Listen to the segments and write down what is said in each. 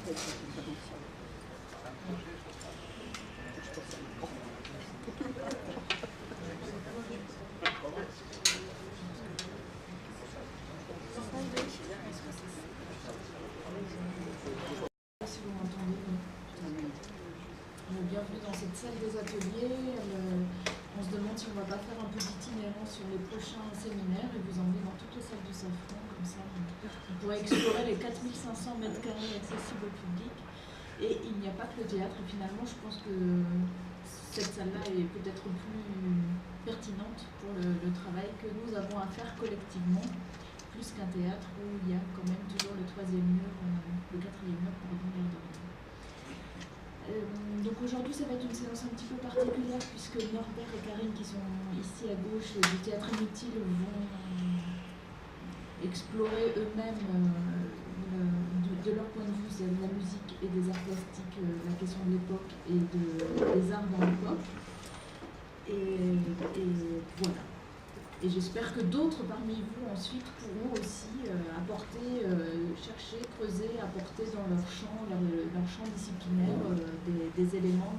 Si vous m'entendez, bienvenue dans cette salle des ateliers. On se demande si on ne va pas faire un peu d'itinérance sur les prochains séminaires et vous emmener dans toutes les salles du Safran, comme ça on pourrait explorer les 4500 mètres carrés accessibles au public. Et il n'y a pas que le théâtre, et finalement je pense que cette salle-là est peut-être plus pertinente pour le travail que nous avons à faire collectivement, plus qu'un théâtre où il y a quand même toujours le troisième mur, le quatrième mur pour revenir de. Donc aujourd'hui ça va être une séance un petit peu particulière puisque Norbert et Karine qui sont ici à gauche du Théâtre Inutile vont explorer eux-mêmes de leur point de vue de la musique et des arts plastiques, la question de l'époque et des arts dans l'époque. Et voilà. Et j'espère que d'autres parmi vous ensuite pourront aussi apporter, chercher, creuser, apporter dans leur champ disciplinaire des éléments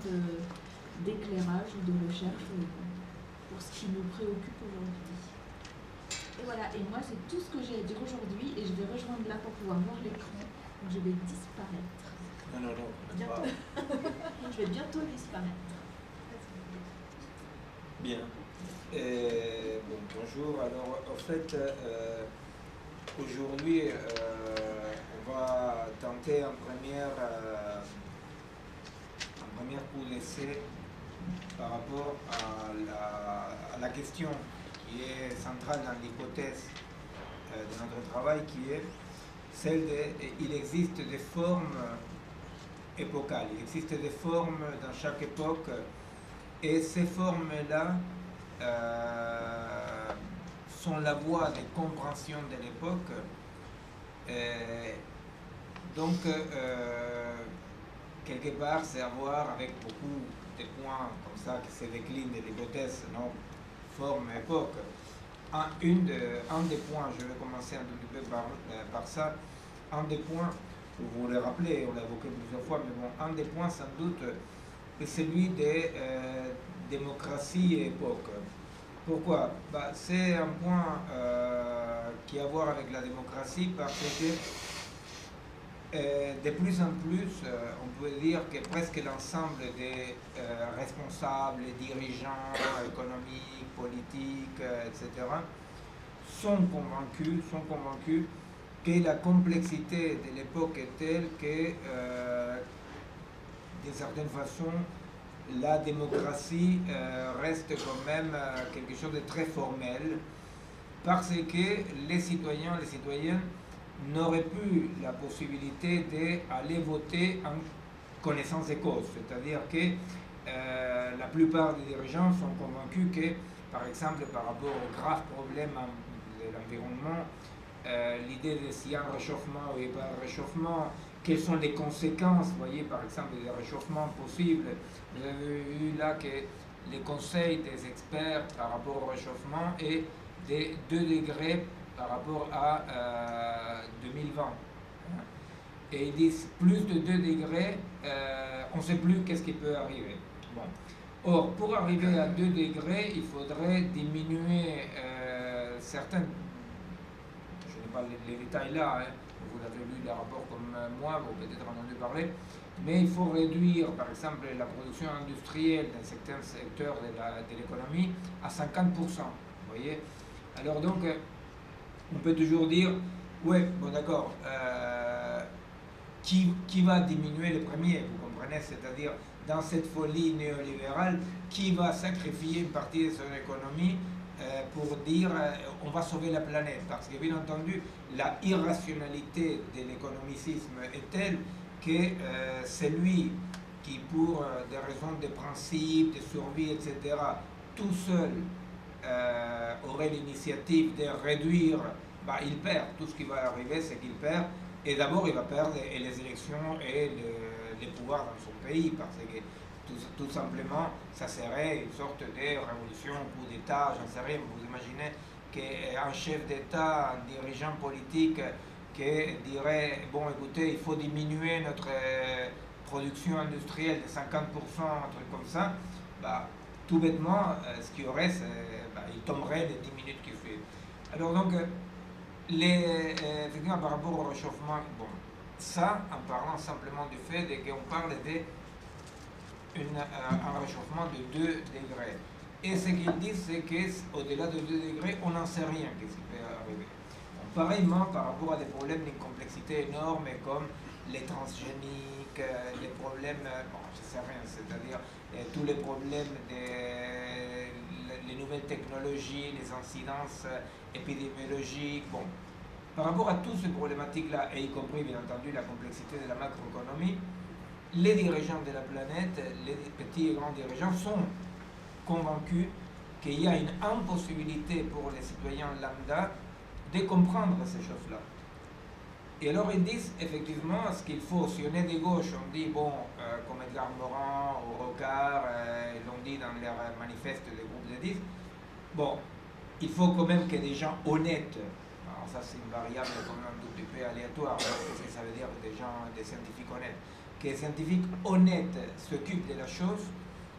d'éclairage ou de recherche pour ce qui nous préoccupe aujourd'hui. Et voilà, et moi c'est tout ce que j'ai à dire aujourd'hui et je vais rejoindre là pour pouvoir voir l'écran. Donc je vais disparaître. Non. Bientôt. Je vais bientôt disparaître. Bien. Bonjour. Alors, en fait, aujourd'hui, on va tenter un premier coup d'essai par rapport à la question qui est centrale dans l'hypothèse de notre travail, qui est celle il existe des formes épocales, il existe des formes dans chaque époque, et ces formes-là sont la voie de compréhension de l'époque. Donc, quelque part, c'est à voir avec beaucoup de points comme ça qui se déclinent de l'hypothèse, non, forme, époque. Un des points, je vais commencer un tout petit peu par ça, un des points, vous le rappelez, on l'a évoqué plusieurs fois, mais bon, un des points sans doute est celui des démocratie et époque. Pourquoi? C'est un point qui a à voir avec la démocratie parce que de plus en plus, on peut dire que presque l'ensemble des responsables, dirigeants économiques, politiques, etc., sont convaincus que la complexité de l'époque est telle que, d'une certaine façon, la démocratie reste quand même quelque chose de très formel, parce que les citoyens, les citoyennes n'auraient plus la possibilité d'aller voter en connaissance de cause. C'est-à-dire que la plupart des dirigeants sont convaincus que, par exemple, par rapport aux graves problèmes de l'environnement, l'idée de s'il y a un réchauffement ou il n'y a pas un réchauffement, quelles sont les conséquences, vous voyez, par exemple, des réchauffements possibles. Vous avez eu là que les conseils des experts par rapport au réchauffement est de 2 degrés par rapport à 2020. Et ils disent plus de 2 degrés, on ne sait plus qu'est-ce qui peut arriver. Bon. Or, pour arriver à 2 degrés, il faudrait diminuer certaines... Je n'ai pas les détails là, hein. Vous l'avez lu le rapport comme moi, vous avez peut-être entendu parler, mais il faut réduire par exemple la production industrielle dans certains secteurs de l'économie à 50%. Vous voyez? Alors donc, on peut toujours dire, ouais, bon d'accord, qui va diminuer le premier, vous comprenez? C'est-à-dire, dans cette folie néolibérale, qui va sacrifier une partie de son économie pour dire on va sauver la planète, parce que bien entendu la irrationalité de l'économicisme est telle que celui qui pour des raisons de principe, de survie, etc., tout seul aurait l'initiative de réduire, il perd. Tout ce qui va arriver, c'est qu'il perd, et d'abord il va perdre les élections et les pouvoirs dans son pays, parce que tout simplement, ça serait une sorte de révolution, coup d'État, j'en sais rien. Vous imaginez qu'un chef d'État, un dirigeant politique qui dirait, bon écoutez, il faut diminuer notre production industrielle de 50%, un truc comme ça, bah, tout bêtement, ce qu'il y aurait, c'est, bah, il tomberait les 10 minutes qui suivent. Alors donc, effectivement, par rapport au réchauffement, bon, ça, en parlant simplement du fait qu'on parle d'un réchauffement de 2 degrés. Et ce qu'ils disent, c'est qu'au-delà de 2 degrés, on n'en sait rien qu'est-ce qui peut arriver. Bon, pareillement, par rapport à des problèmes d'une complexité énorme, comme les transgéniques, les problèmes, bon, je sais rien, c'est-à-dire tous les problèmes des nouvelles technologies, les incidences épidémiologiques, bon. Par rapport à toutes ces problématiques-là, et y compris bien entendu la complexité de la macroéconomie, les dirigeants de la planète, les petits et grands dirigeants, sont convaincus qu'il y a une impossibilité pour les citoyens lambda de comprendre ces choses-là. Et alors ils disent effectivement ce qu'il faut, si on est de gauche, on dit, bon, comme Edgar Morin ou Rocard l'ont dit dans leur manifeste des groupes de 10, bon, il faut quand même que des gens honnêtes, alors ça c'est une variable quand même un tout petit peu aléatoire, parce que ça veut dire des scientifiques honnêtes, que les scientifiques honnêtes s'occupent de la chose.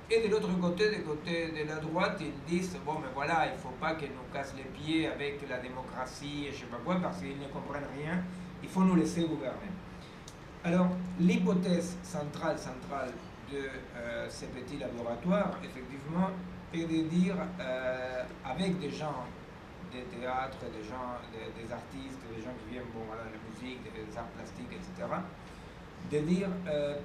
Et de l'autre côté, du côté de la droite, ils disent, bon, mais voilà, il ne faut pas qu'ils nous cassent les pieds avec la démocratie et je ne sais pas quoi, parce qu'ils ne comprennent rien, il faut nous laisser gouverner. Alors, l'hypothèse centrale de ces petits laboratoires, effectivement, est de dire, avec des gens des théâtres, des artistes, des gens qui viennent, bon, voilà, la musique, des arts plastiques, etc., de dire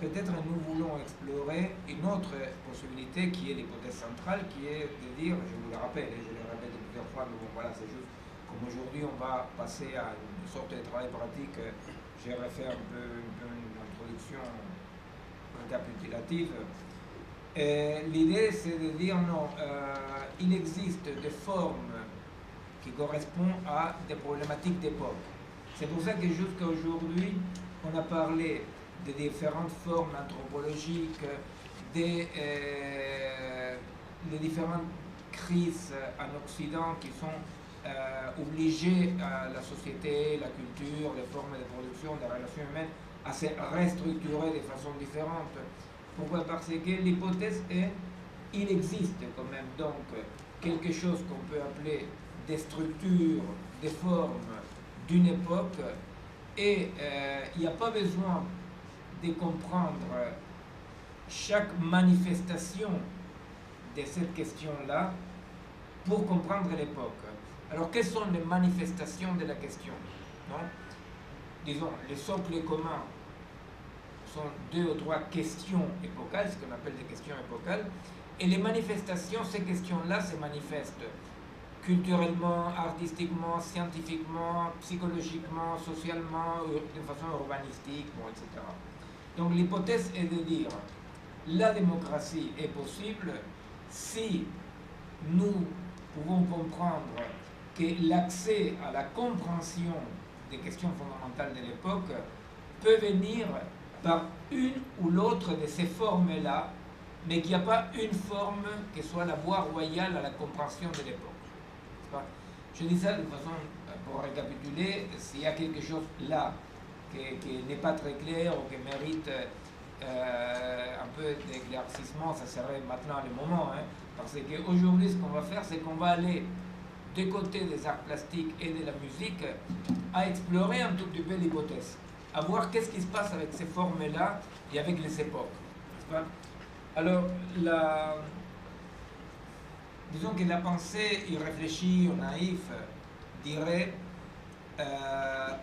peut-être nous voulons explorer une autre possibilité qui est l'hypothèse centrale, qui est de dire, je vous le rappelle, et je le répète plusieurs fois, mais bon voilà, c'est juste comme aujourd'hui on va passer à une sorte de travail pratique, j'ai refait un peu une introduction récapitulative. L'idée c'est de dire non, il existe des formes qui correspondent à des problématiques d'époque. C'est pour ça que jusqu'à aujourd'hui, on a parlé des différentes formes anthropologiques, des différentes crises en Occident qui sont obligées à la société, la culture, les formes de production, des relations humaines à se restructurer de façon différente. Pourquoi? Parce que l'hypothèse est, il existe quand même donc quelque chose qu'on peut appeler des structures, des formes d'une époque, et il n'y a pas besoin de comprendre chaque manifestation de cette question-là pour comprendre l'époque. Alors, quelles sont les manifestations de la question, non? Disons, les socles communs sont 2 ou 3 questions épocales, ce qu'on appelle des questions épocales, et les manifestations, ces questions-là se manifestent culturellement, artistiquement, scientifiquement, psychologiquement, socialement, de façon urbanistique, bon, etc. Donc l'hypothèse est de dire la démocratie est possible si nous pouvons comprendre que l'accès à la compréhension des questions fondamentales de l'époque peut venir par une ou l'autre de ces formes-là, mais qu'il n'y a pas une forme qui soit la voie royale à la compréhension de l'époque. Je dis ça de façon, pour récapituler, s'il y a quelque chose là qui n'est pas très clair ou qui mérite un peu d'éclaircissement, ça serait maintenant le moment, hein, parce qu'aujourd'hui ce qu'on va faire, c'est qu'on va aller du côté des arts plastiques et de la musique à explorer un tout petit peu l'hypothèse, à voir qu'est-ce qui se passe avec ces formes-là et avec les époques. Alors, disons que la pensée irréfléchie ou naïf dirait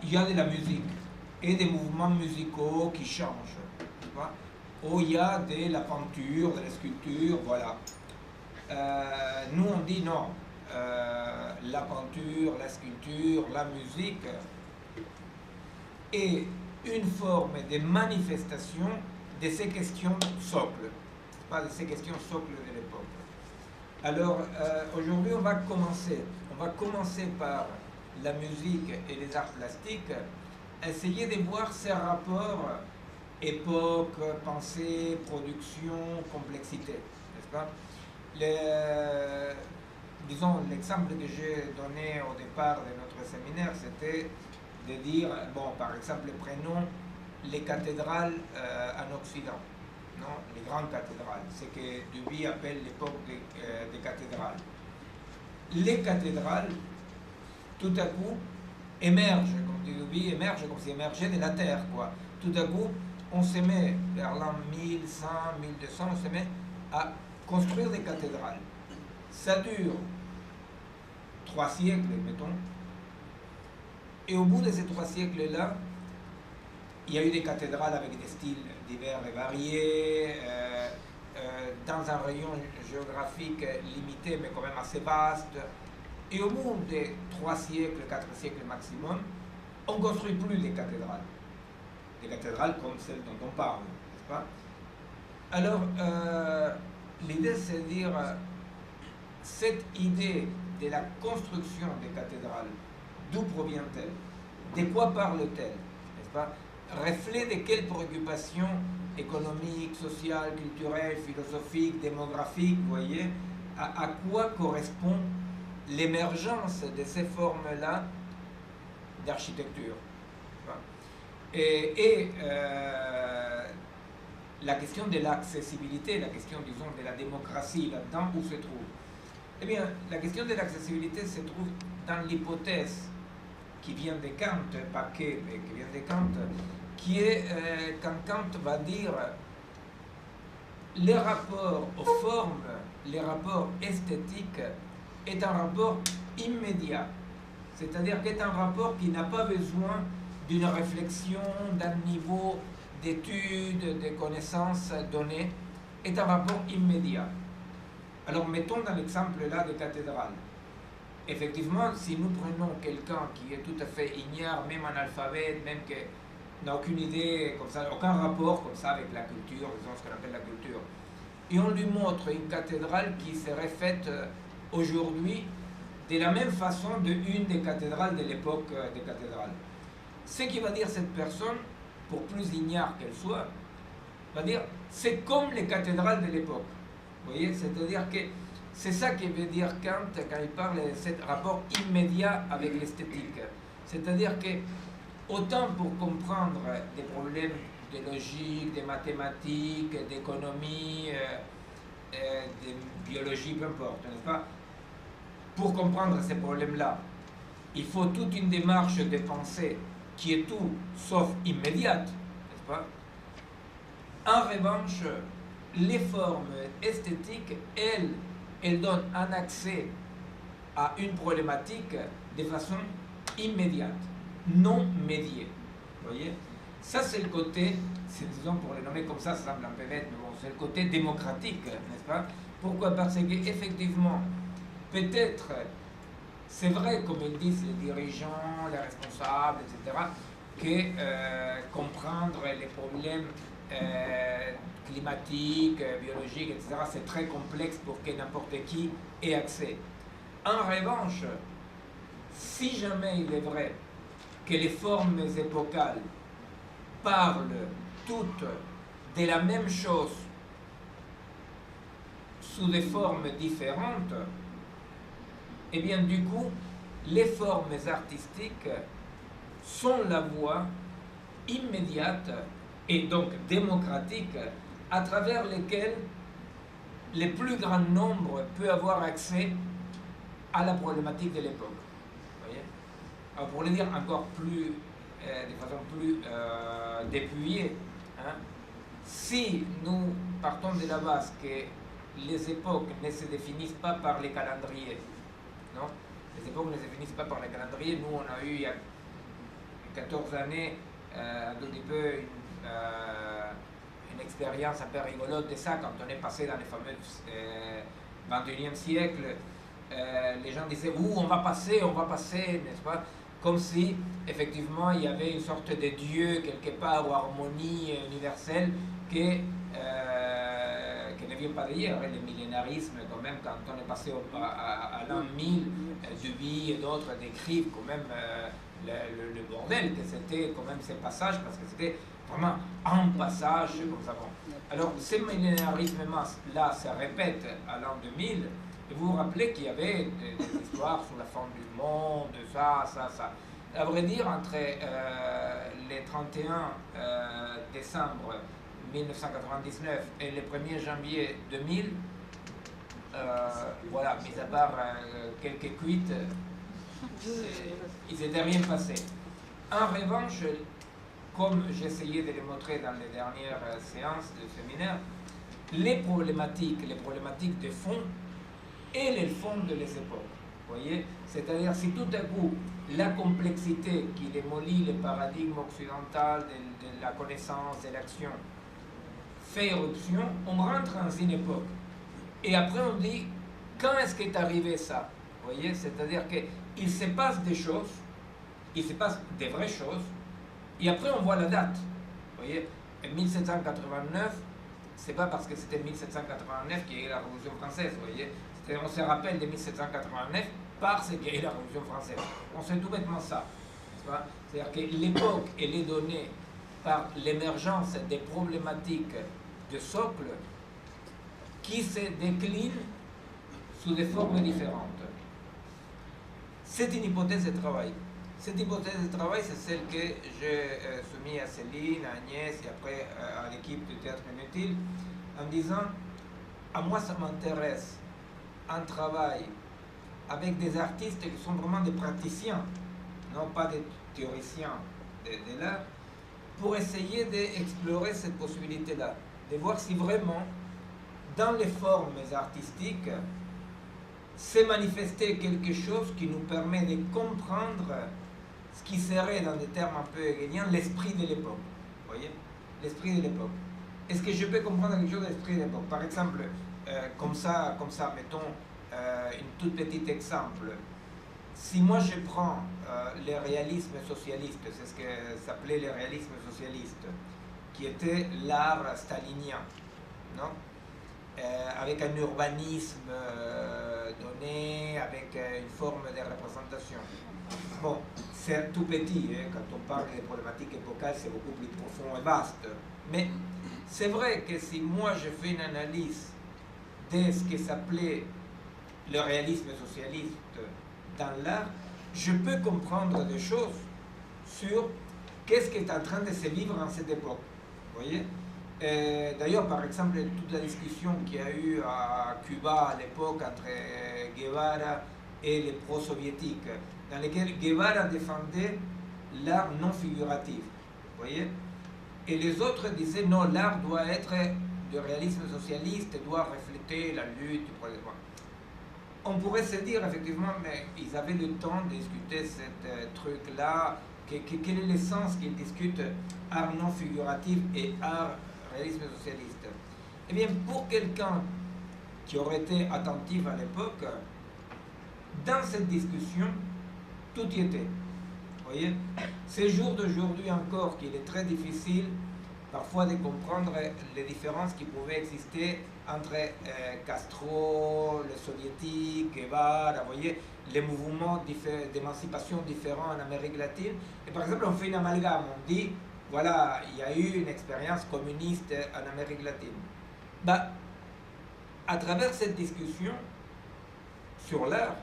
il y a de la musique et des mouvements musicaux qui changent, ou il y a de la peinture, de la sculpture, voilà. Nous on dit non, la peinture, la sculpture, la musique est une forme de manifestation de ces questions socles, pas de ces questions socles de l'époque. Alors aujourd'hui on va commencer par la musique et les arts plastiques, essayer de voir ces rapports époque, pensée, production, complexité, n'est-ce pas? Disons, l'exemple que j'ai donné au départ de notre séminaire, c'était de dire, bon, par exemple, prenons les cathédrales en Occident, non, les grandes cathédrales, ce que Duby appelle l'époque des cathédrales. Les cathédrales, tout à coup, émergent, comme dit Duby, émergent comme si émergeaient de la terre, quoi. Tout à coup, on se met, vers l'an 1100, 1200, on se met à construire des cathédrales. Ça dure 3 siècles, mettons. Et au bout de ces 3 siècles-là, il y a eu des cathédrales avec des styles divers et variés, dans un rayon géographique limité, mais quand même assez vaste. Et au bout de 3 siècles, 4 siècles maximum, on ne construit plus les cathédrales. Des cathédrales comme celles dont on parle, n'est-ce pas? Alors, l'idée, c'est de dire, cette idée de la construction des cathédrales, d'où provient-elle? De quoi parle-t-elle? N'est-ce pas? Reflet de quelles préoccupations économiques, sociales, culturelles, philosophiques, démographiques, vous voyez, à quoi correspond l'émergence de ces formes-là d'architecture? Et la question de l'accessibilité, la question, disons, de la démocratie, là-dedans, où se trouve? Eh bien, la question de l'accessibilité se trouve dans l'hypothèse qui vient de Kant, pas que, mais qui vient de Kant, qui est quand Kant va dire les rapports aux formes, les rapports esthétiques est un rapport immédiat, c'est-à-dire qu'est un rapport qui n'a pas besoin d'une réflexion, d'un niveau d'études, de connaissances données, est un rapport immédiat. Alors mettons dans l'exemple là de cathédrale. Effectivement, si nous prenons quelqu'un qui est tout à fait ignare, même analphabète, même qui n'a aucune idée, comme ça, aucun rapport comme ça avec la culture, disons ce qu'on appelle la culture, et on lui montre une cathédrale qui serait faite aujourd'hui de la même façon d'une des cathédrales de l'époque des cathédrales. Ce qui va dire cette personne, pour plus ignare qu'elle soit, va dire c'est comme les cathédrales de l'époque. Vous voyez, c'est-à-dire que c'est ça que veut dire Kant quand il parle de ce rapport immédiat avec l'esthétique. C'est-à-dire que, autant pour comprendre des problèmes de logique, de mathématiques, d'économie, de biologie, peu importe, n'est-ce pas? Pour comprendre ces problèmes-là, il faut toute une démarche de pensée qui est tout sauf immédiate, n'est-ce pas? En revanche, les formes esthétiques, elles donnent un accès à une problématique de façon immédiate, non médiée. Vous voyez? Ça, c'est le côté, disons pour le nommer comme ça semble un peu bête, mais bon, c'est le côté démocratique, n'est-ce pas? Pourquoi? Parce qu'effectivement, peut-être, c'est vrai, comme ils disent les dirigeants, les responsables, etc., que comprendre les problèmes climatiques, biologiques, etc., c'est très complexe pour que n'importe qui ait accès. En revanche, si jamais il est vrai que les formes épocales parlent toutes de la même chose sous des formes différentes, et bien du coup, les formes artistiques sont la voie immédiate et donc démocratique à travers lesquelles le plus grand nombre peut avoir accès à la problématique de l'époque. Voyez? Alors pour le dire encore plus, de façon plus dépouillée, hein, si nous partons de la base que les époques ne se définissent pas par les calendriers, non? Les époques ne se définissent pas par les calendriers. Nous, on a eu il y a 14 années un tout petit peu une expérience un peu rigolote de ça quand on est passé dans les fameux 21e siècle. Les gens disaient on va passer, n'est-ce pas? Comme si effectivement il y avait une sorte de Dieu quelque part ou harmonie universelle que ne vient pas d'ailleurs. Le millénarisme, quand même, quand on est passé à l'an 1000, Duby et d'autres décrivent quand même le bordel que c'était quand même ces passages, parce que c'était vraiment un passage comme ça. Bon. Alors, ce millénarisme-là se répète à l'an 2000, et vous vous rappelez qu'il y avait des histoires sur la fin du monde, ça. À vrai dire, entre les 31 décembre 1999 et le 1er janvier 2000, voilà, mis à part quelques cuites, il ne s'était rien passé. En revanche, comme j'essayais de le montrer dans les dernières séances de séminaire, les problématiques de fond et les fonds de les époques. Vous voyez, c'est-à-dire si tout à coup la complexité qui démolit le paradigme occidental de la connaissance et l'action fait éruption, on rentre dans une époque. Et après on dit, quand est-ce qu'est arrivé ça? Vous voyez, c'est-à-dire qu'il se passe des choses, il se passe des vraies choses, et après on voit la date. Vous voyez, en 1789, c'est pas parce que c'était 1789 qu'il y a eu la Révolution française, vous voyez. On se rappelle de 1789 parce qu'il y a eu la Révolution française. On sait tout bêtement ça. C'est-à-dire que l'époque, elle est donnée par l'émergence des problématiques de socle qui se déclinent sous des formes différentes. C'est une hypothèse de travail. Cette hypothèse de travail, c'est celle que j'ai soumise à Céline, à Agnès et après à l'équipe du Théâtre Inutile, en disant, à moi ça m'intéresse un travail avec des artistes qui sont vraiment des praticiens, non pas des théoriciens de l'art, pour essayer d'explorer cette possibilité-là, de voir si vraiment, dans les formes artistiques, s'est manifesté quelque chose qui nous permet de comprendre ce qui serait, dans des termes un peu hegeliens, l'esprit de l'époque. Vous voyez? L'esprit de l'époque. Est-ce que je peux comprendre quelque chose de l'esprit de l'époque? Par exemple, comme ça, mettons un tout petit exemple. Si moi je prends le réalisme socialiste, c'est ce que s'appelait le réalisme socialiste, qui était l'art stalinien, non? Avec un urbanisme donné, avec une forme de représentation. Bon, c'est tout petit, hein, quand on parle des problématiques épocales, c'est beaucoup plus profond et vaste. Mais c'est vrai que si moi je fais une analyse de ce qui s'appelait le réalisme socialiste dans l'art, je peux comprendre des choses sur qu'est-ce qui est en train de se vivre en cette époque. Vous voyez? D'ailleurs, par exemple, toute la discussion qu'il y a eu à Cuba à l'époque entre Guevara et les pro-soviétiques, dans lesquels Guevara défendait l'art non figuratif. Vous voyez? Et les autres disaient non, l'art doit être du réalisme socialiste, doit refléter la lutte pour les droits. On pourrait se dire effectivement, mais ils avaient le temps de discuter ce truc-là, quel est l'essence qu'ils discutent art non figuratif et art réalisme socialiste. Eh bien, pour quelqu'un qui aurait été attentif à l'époque, dans cette discussion, tout y était. Vous voyez? C'est jour d'aujourd'hui encore qu'il est très difficile parfois de comprendre les différences qui pouvaient exister entre Castro, les soviétiques, Guevara, vous voyez, les mouvements d'émancipation différents en Amérique latine. Et par exemple, on fait une amalgame, on dit, voilà, il y a eu une expérience communiste en Amérique latine. Bah, à travers cette discussion sur l'art,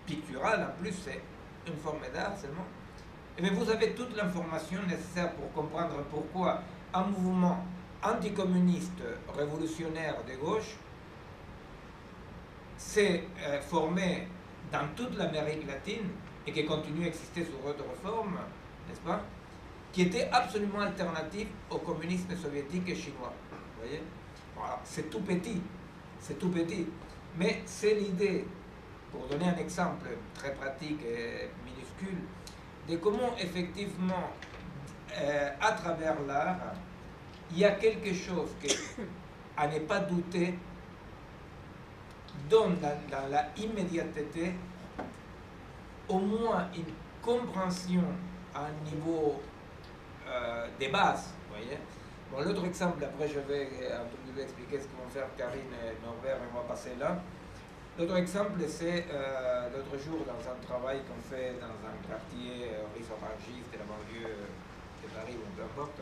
pictural en plus, c'est une forme d'art seulement, et bien vous avez toute l'information nécessaire pour comprendre pourquoi un mouvement anticommuniste révolutionnaire de gauche s'est formé dans toute l'Amérique latine et qui continue à exister sous d'autres formes, n'est-ce pas, qui était absolument alternatif au communisme soviétique et chinois. Vous voyez? Voilà, c'est tout petit, mais c'est l'idée, pour donner un exemple très pratique et minuscule, de comment effectivement, à travers l'art, il y a quelque chose que, à ne pas douter, donne dans la immédiateté au moins une compréhension à un niveau de base. Vous voyez? Bon, l'autre exemple, après je vais un peu plus expliquer ce que vont faire Karine et Norbert, et on va passer là. L'autre exemple, c'est l'autre jour dans un travail qu'on fait dans un quartier risorangiste de la banlieue de Paris, ou peu importe.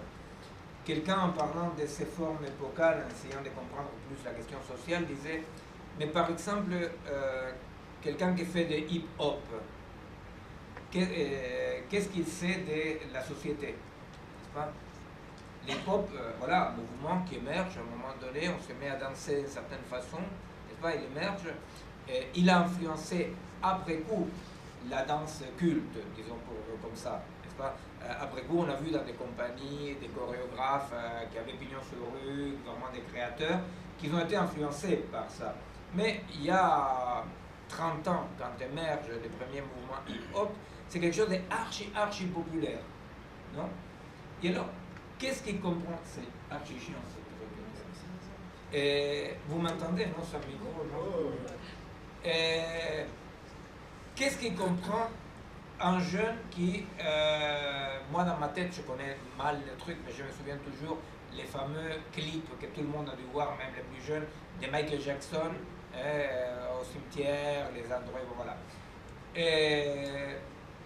Quelqu'un, en parlant de ces formes épocales, en essayant de comprendre plus la question sociale, disait, mais par exemple, quelqu'un qui fait de hip-hop, qu'est-ce qu'il sait de la société, n'est-ce pas? L'hip-hop, voilà, un mouvement qui émerge à un moment donné, on se met à danser d'une certaine façon, n'est-ce pas? Il émerge, il a influencé après coup la danse culte, disons comme ça, n'est-ce pas? Après coup, on a vu dans des compagnies, des chorégraphes qui avaient pignon sur rue, vraiment des créateurs, qui ont été influencés par ça. Mais il y a 30 ans, quand émergent les premiers mouvements hip-hop, c'est quelque chose d'archi populaire, non? Et alors, qu'est-ce qu'il comprend? C'est archi chiant, et vous m'entendez, non, sur le micro, non? Qu'est-ce qu'il comprend un jeune qui, moi dans ma tête, je connais mal le truc, mais je me souviens toujours les fameux clips que tout le monde a dû voir, même les plus jeunes, de Michael Jackson, au cimetière, les endroits, voilà. Et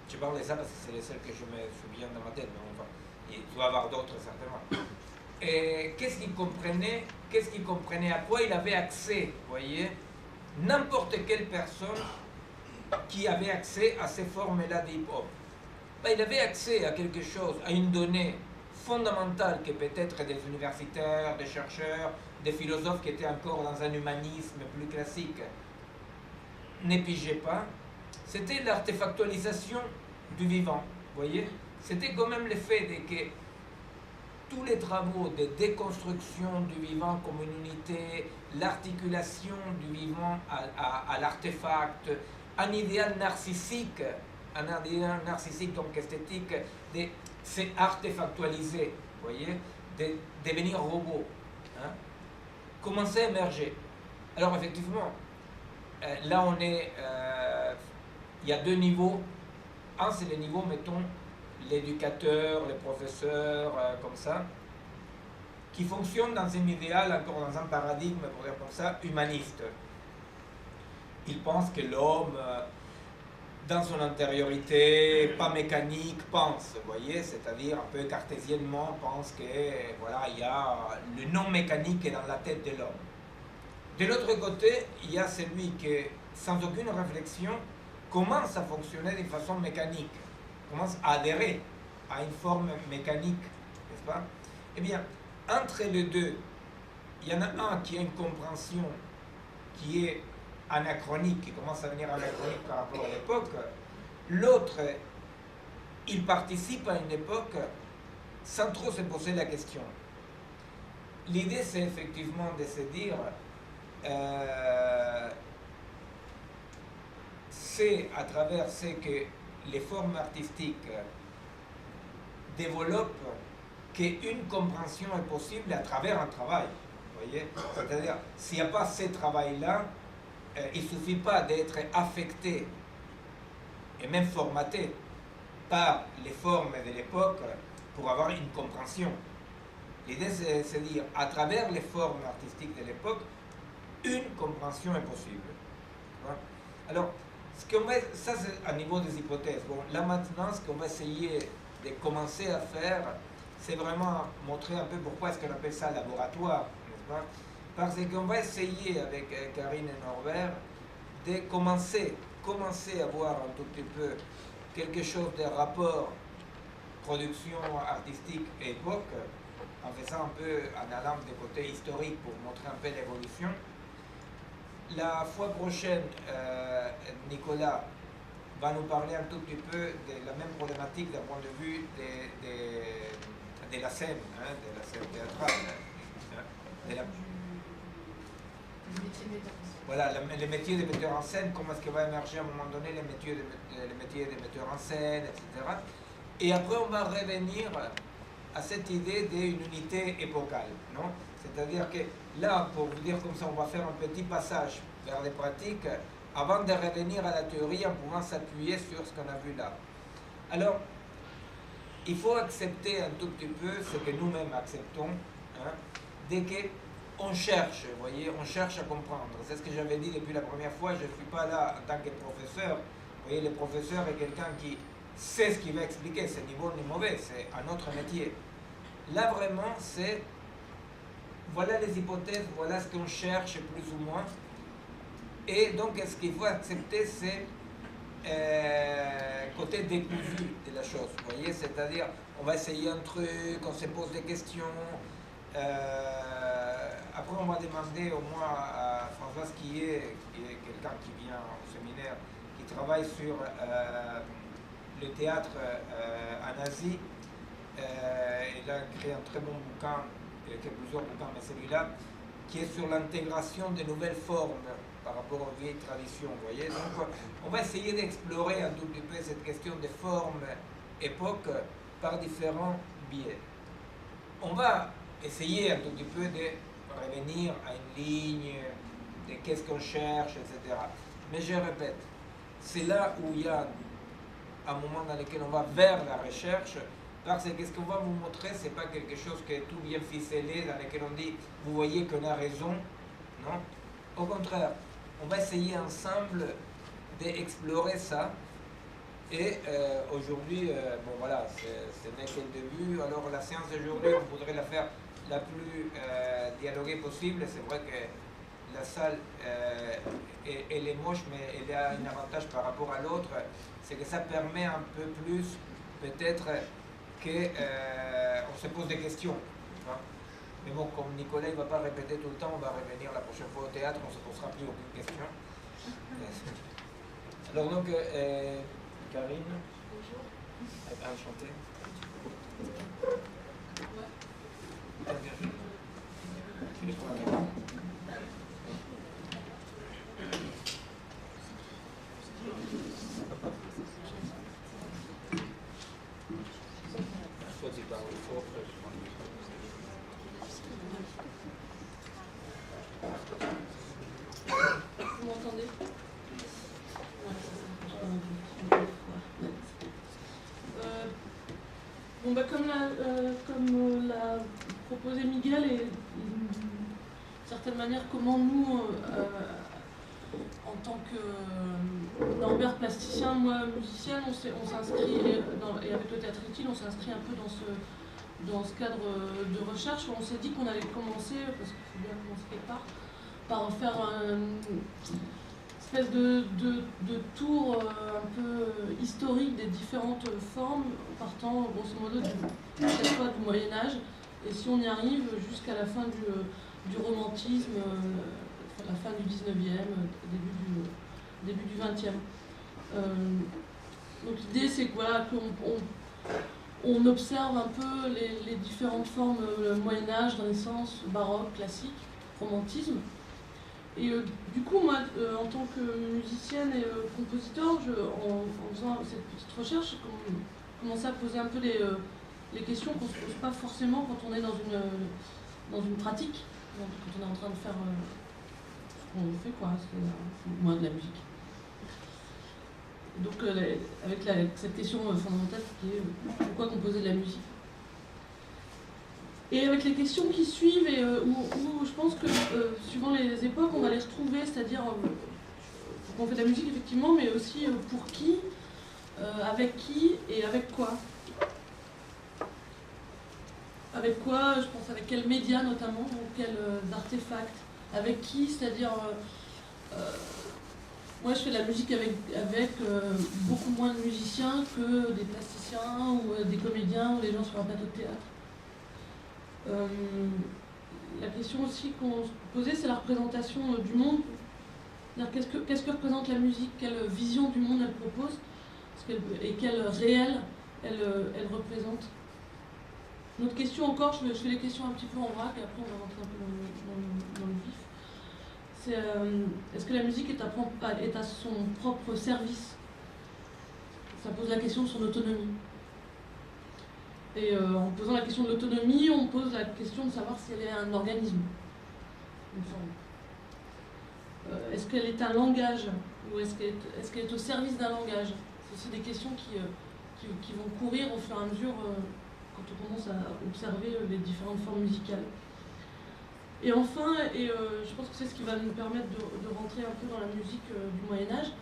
je parle de ça parce que c'est les seuls que je me souviens dans ma tête, mais enfin, il doit y avoir d'autres certainement. Et qu'est-ce qu'il comprenait, à quoi il avait accès, vous voyez? N'importe quelle personne qui avait accès à ces formes-là de hip-hop. Ben, il avait accès à quelque chose, à une donnée fondamentale que peut-être des universitaires, des chercheurs, des philosophes qui étaient encore dans un humanisme plus classique n'épigeaient pas. C'était l'artefactualisation du vivant, vous voyez? C'était quand même le fait que tous les travaux de déconstruction du vivant comme une unité, l'articulation du vivant à l'artefact, un idéal narcissique donc esthétique, c'est artefactualiser, vous voyez, de devenir robot, hein, commencer à émerger. Alors effectivement, là on est, il y a deux niveaux. Un, c'est le niveau, mettons, l'éducateur, les professeurs, comme ça, qui fonctionnent dans un idéal, encore dans un paradigme, pour dire comme ça, humaniste. Ils pensent que l'homme, dans son intériorité, pas mécanique, pense, vous voyez, c'est-à-dire un peu cartésiennement, pense que, voilà, il y a le non mécanique dans la tête de l'homme. De l'autre côté, il y a celui qui, sans aucune réflexion, commence à fonctionner d'une façon mécanique, commence à adhérer à une forme mécanique, n'est-ce pas? Eh bien, entre les deux, il y en a un qui a une compréhension qui est anachronique, qui commence à devenir anachronique par rapport à l'époque. L'autre, il participe à une époque sans trop se poser la question. L'idée, c'est effectivement de se dire, c'est à travers ce que les formes artistiques développent qu'une compréhension est possible à travers un travail. Vous voyez? C'est-à-dire, s'il n'y a pas ce travail-là, il ne suffit pas d'être affecté et même formaté par les formes de l'époque pour avoir une compréhension. L'idée, c'est de dire, à travers les formes artistiques de l'époque, une compréhension est possible. Alors, ça c'est à niveau des hypothèses. Bon, là maintenant, ce qu'on va essayer de commencer à faire, c'est vraiment montrer un peu pourquoi est-ce qu'on appelle ça laboratoire, n'est-ce pas? Parce qu'on va essayer avec Karine et Norbert de commencer à voir un tout petit peu quelque chose de rapport production artistique et époque, en faisant un peu, en allant des côtés historiques pour montrer un peu l'évolution. La fois prochaine, Nicolas va nous parler un tout petit peu de la même problématique d'un point de vue de la scène, hein, de la scène théâtrale. Voilà, les métiers de metteur en scène, comment est-ce qu'il va émerger à un moment donné les métiers de metteur en scène, etc. Et après, on va revenir à cette idée d'une unité épocale, non? C'est-à-dire que là, pour vous dire comme ça, on va faire un petit passage vers les pratiques avant de revenir à la théorie en pouvant s'appuyer sur ce qu'on a vu là. Alors, il faut accepter un tout petit peu ce que nous-mêmes acceptons, hein, dès qu'on cherche, vous voyez, on cherche à comprendre. C'est ce que j'avais dit depuis la première fois, je ne suis pas là en tant que professeur. Vous voyez, le professeur est quelqu'un qui sait ce qu'il va expliquer, c'est ni bon ni mauvais, c'est un autre métier. Là, vraiment, c'est voilà les hypothèses, voilà ce qu'on cherche plus ou moins. Et donc, ce qu'il faut accepter, c'est côté décousu de la chose, vous voyez, c'est-à-dire on va essayer un truc, on se pose des questions. Après, on va demander au moins à Françoise qui est quelqu'un qui vient au séminaire, qui travaille sur le théâtre en Asie. Il a créé un très bon bouquin, il a écrit plusieurs bouquins, mais celui-là, qui est sur l'intégration de nouvelles formes par rapport aux vieilles traditions, vous voyez. Donc, on va essayer d'explorer un tout petit peu cette question de forme, époque, par différents biais. On va essayer un tout petit peu de revenir à une ligne, de qu'est-ce qu'on cherche, etc. Mais je répète, c'est là où il y a un moment dans lequel on va vers la recherche, parce que ce qu'on va vous montrer, ce n'est pas quelque chose qui est tout bien ficelé, dans lequel on dit, vous voyez qu'on a raison, non. Au contraire, on va essayer ensemble d'explorer ça. Et aujourd'hui, bon voilà, ce n'est que le début. Alors la séance d'aujourd'hui, on voudrait la faire la plus dialoguée possible. C'est vrai que la salle, elle est moche, mais elle a un avantage par rapport à l'autre, c'est que ça permet un peu plus, peut-être, qu'on se pose des questions. Hein. Mais bon, comme Nicolas ne va pas répéter tout le temps, on va revenir la prochaine fois au théâtre, on ne se posera plus aucune question. Alors donc, Karine. Bonjour. Enchantée. Soit tu parles fort, Vous m'entendez? Bon, bah, comme l'a proposé Miguel, et d'une certaine manière, comment nous, en tant que Norbert plasticien, moi musicienne, on s'inscrit, et avec le théâtre utile, on s'inscrit un peu dans ce cadre de recherche. On s'est dit qu'on allait commencer, parce qu'il faut bien commencer quelque part, par faire une espèce de tour un peu historique des différentes formes, partant grosso modo cette fois du Moyen-Âge, et si on y arrive jusqu'à la fin du romantisme, la fin du 19e, début du 20e. Donc l'idée c'est que voilà, qu'on observe un peu les différentes formes, le Moyen-Âge, Renaissance, baroque, classique, romantisme. Et du coup, moi, en tant que musicienne et compositeur, en faisant cette petite recherche, j'ai commencé à poser un peu les questions qu'on ne se pose pas forcément quand on est dans une pratique, quand on est en train de faire ce qu'on fait, quoi, c'est moins de la musique. Donc, avec cette question fondamentale qui est pourquoi composer de la musique. Et avec les questions qui suivent, et où je pense que, suivant les époques, on va les retrouver, c'est-à-dire qu'on fait de la musique, effectivement, mais aussi pour qui, avec qui et avec quoi. Avec quoi, je pense, avec quels médias notamment, ou quels artefacts. Avec qui, c'est-à-dire... moi, je fais de la musique avec beaucoup moins de musiciens que des plasticiens, ou des comédiens, ou des gens sur un plateau de théâtre. La question aussi qu'on se posait, c'est la représentation du monde. Qu'est-ce que représente la musique, quelle vision du monde elle propose, et quel réel elle représente. Une autre question encore, je fais les questions un petit peu en vrac, et après on va rentrer un peu dans le vif. C'est est-ce que la musique est à son propre service? Ça pose la question de son autonomie. Et en posant la question de l'autonomie, on pose la question de savoir si elle est un organisme, une forme. Est-ce qu'elle est un langage, ou est-ce qu'elle est au service d'un langage? C'est aussi des questions qui vont courir au fur et à mesure quand on commence à observer les différentes formes musicales. Et enfin, je pense que c'est ce qui va nous permettre de rentrer un peu dans la musique du Moyen-Âge,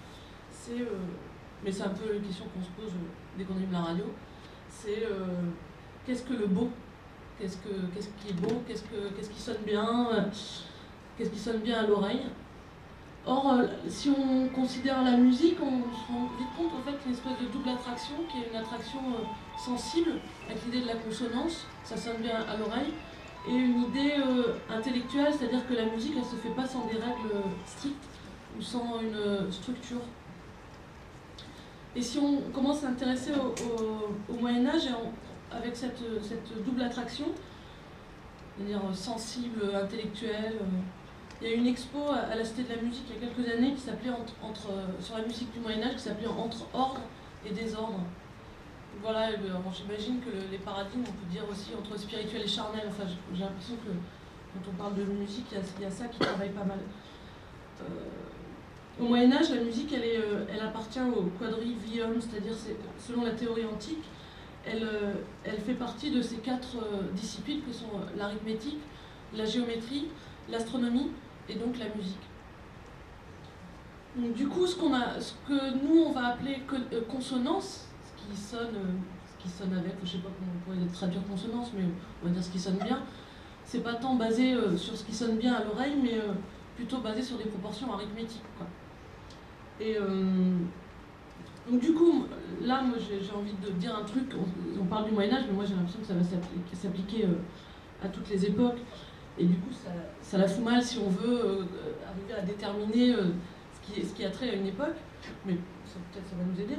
mais c'est un peu la question qu'on se pose dès qu'on allume la radio, c'est qu'est-ce que le beau? Qu'est-ce qui est beau? Qu'est-ce qui sonne bien? Qu'est-ce qui sonne bien à l'oreille? Or, si on considère la musique, on se rend vite compte en fait qu'il y a une espèce de double attraction, qui est une attraction sensible, avec l'idée de la consonance, ça sonne bien à l'oreille, et une idée intellectuelle, c'est-à-dire que la musique, elle ne se fait pas sans des règles strictes ou sans une structure. Et si on commence à s'intéresser au Moyen-Âge, avec cette double attraction, c'est-à-dire sensible, intellectuelle, il y a eu une expo à la Cité de la Musique il y a quelques années qui s'appelait sur la musique du Moyen-Âge, qui s'appelait Entre ordre et désordre. Voilà, j'imagine que les paradigmes, on peut dire aussi entre spirituel et charnel. Enfin, j'ai l'impression que quand on parle de musique, il y a ça qui travaille pas mal. Au Moyen-Âge, la musique, elle appartient au quadrivium, c'est-à-dire, selon la théorie antique, elle fait partie de ces 4 disciplines que sont l'arithmétique, la géométrie, l'astronomie et donc la musique. Donc, du coup, ce que nous, on va appeler consonance, ce qui sonne avec, je ne sais pas comment on pourrait traduire consonance, mais on va dire ce qui sonne bien, c'est pas tant basé sur ce qui sonne bien à l'oreille, mais plutôt basé sur des proportions arithmétiques, quoi. Et donc du coup, là, moi j'ai envie de dire un truc, on parle du Moyen-Âge, mais moi j'ai l'impression que ça va s'appliquer à toutes les époques, et du coup ça la fout mal si on veut arriver à déterminer ce qui a trait à une époque, mais peut-être ça va nous aider.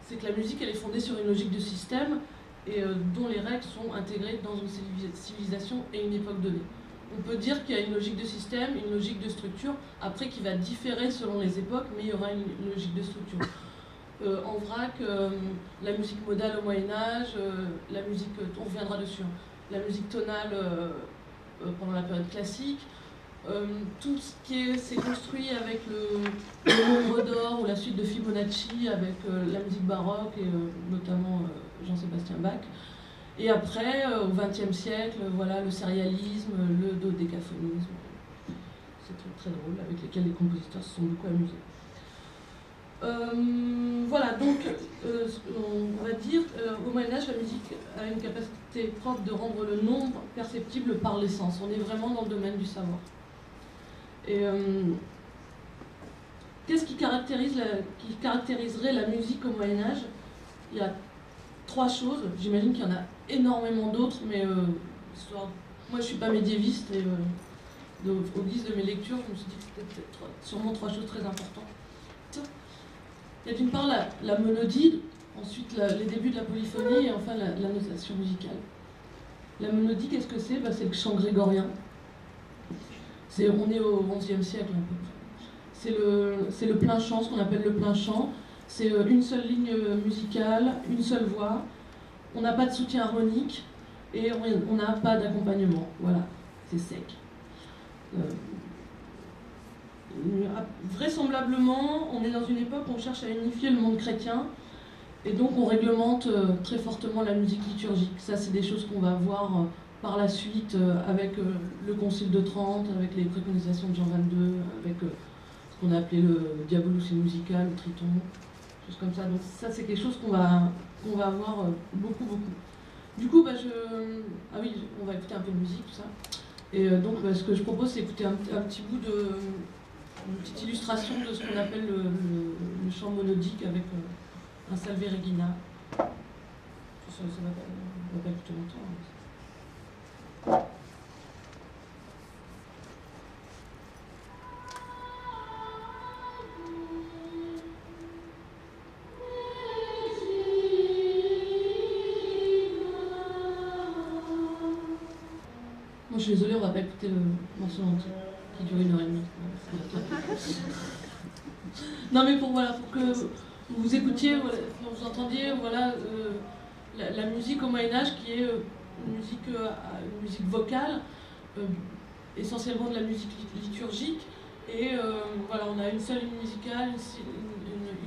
C'est que la musique, elle est fondée sur une logique de système, et dont les règles sont intégrées dans une civilisation et une époque donnée. On peut dire qu'il y a une logique de système, une logique de structure, après qui va différer selon les époques, mais il y aura une logique de structure. En vrac, la musique modale au Moyen-Âge, la musique, on reviendra dessus, hein, la musique tonale pendant la période classique, tout ce qui s'est construit avec le nombre d'or ou la suite de Fibonacci, avec la musique baroque et notamment Jean-Sébastien Bach. Et après, au XXe siècle, voilà, le sérialisme, le dodécaphonisme, ces trucs très drôles avec lesquels les compositeurs se sont beaucoup amusés. Voilà, donc on va dire, au Moyen-Âge, la musique a une capacité propre de rendre le nombre perceptible par l'essence. On est vraiment dans le domaine du savoir. Et qu'est-ce qui caractériserait la musique au Moyen-Âge? Il y a 3 choses, j'imagine qu'il y en a énormément d'autres, mais moi je ne suis pas médiéviste, et au guise de mes lectures, je me suis dit que c'était sûrement 3 choses très importantes. Il y a d'une part la monodie, ensuite les débuts de la polyphonie, et enfin la notation musicale. La monodie, qu'est-ce que c'est? C'est le chant grégorien. On est au XIe siècle à peu près. C'est le plein chant, ce qu'on appelle le plein chant. C'est une seule ligne musicale, une seule voix. On n'a pas de soutien harmonique et on n'a pas d'accompagnement. Voilà, c'est sec. Vraisemblablement, on est dans une époque où on cherche à unifier le monde chrétien et donc on réglemente très fortement la musique liturgique. Ça, c'est des choses qu'on va voir par la suite avec le Concile de Trente, avec les préconisations de Jean XXII, avec ce qu'on a appelé le Diabolus in musica, le triton, choses comme ça. Donc ça, c'est quelque chose qu'on va avoir beaucoup. Du coup, ah oui, on va écouter un peu de musique, tout ça. Et donc, ce que je propose, c'est écouter un petit bout une petite illustration de ce qu'on appelle le chant monodique avec un Salve Regina. Ça va pas écouter longtemps. Bon, je suis désolée, on va pas écouter le morceau entier, qui dure 1h30. Non mais pour que vous écoutiez, vous entendiez, la musique au Moyen-Âge qui est une musique vocale, essentiellement de la musique liturgique, et on a une seule ligne musicale,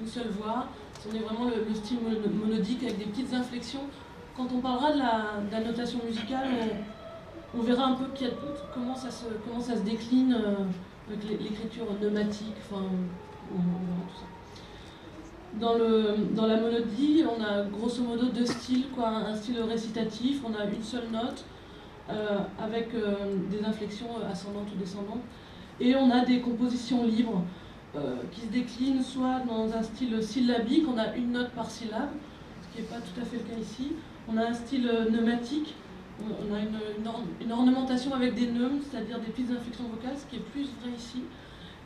une seule voix. On est vraiment le style monodique avec des petites inflexions. Quand on parlera de la notation musicale, on verra un peu comment ça se décline avec l'écriture pneumatique, on verra tout ça. Dans la monodie, on a grosso modo 2 styles, un style récitatif, on a une seule note avec des inflexions ascendantes ou descendantes, et on a des compositions libres. qui se décline soit dans un style syllabique, on a une note par syllabe, ce qui n'est pas tout à fait le cas ici. On a un style neumatique, on a une ornementation avec des neumes, c'est-à-dire des petites inflexions vocales, ce qui est plus vrai ici.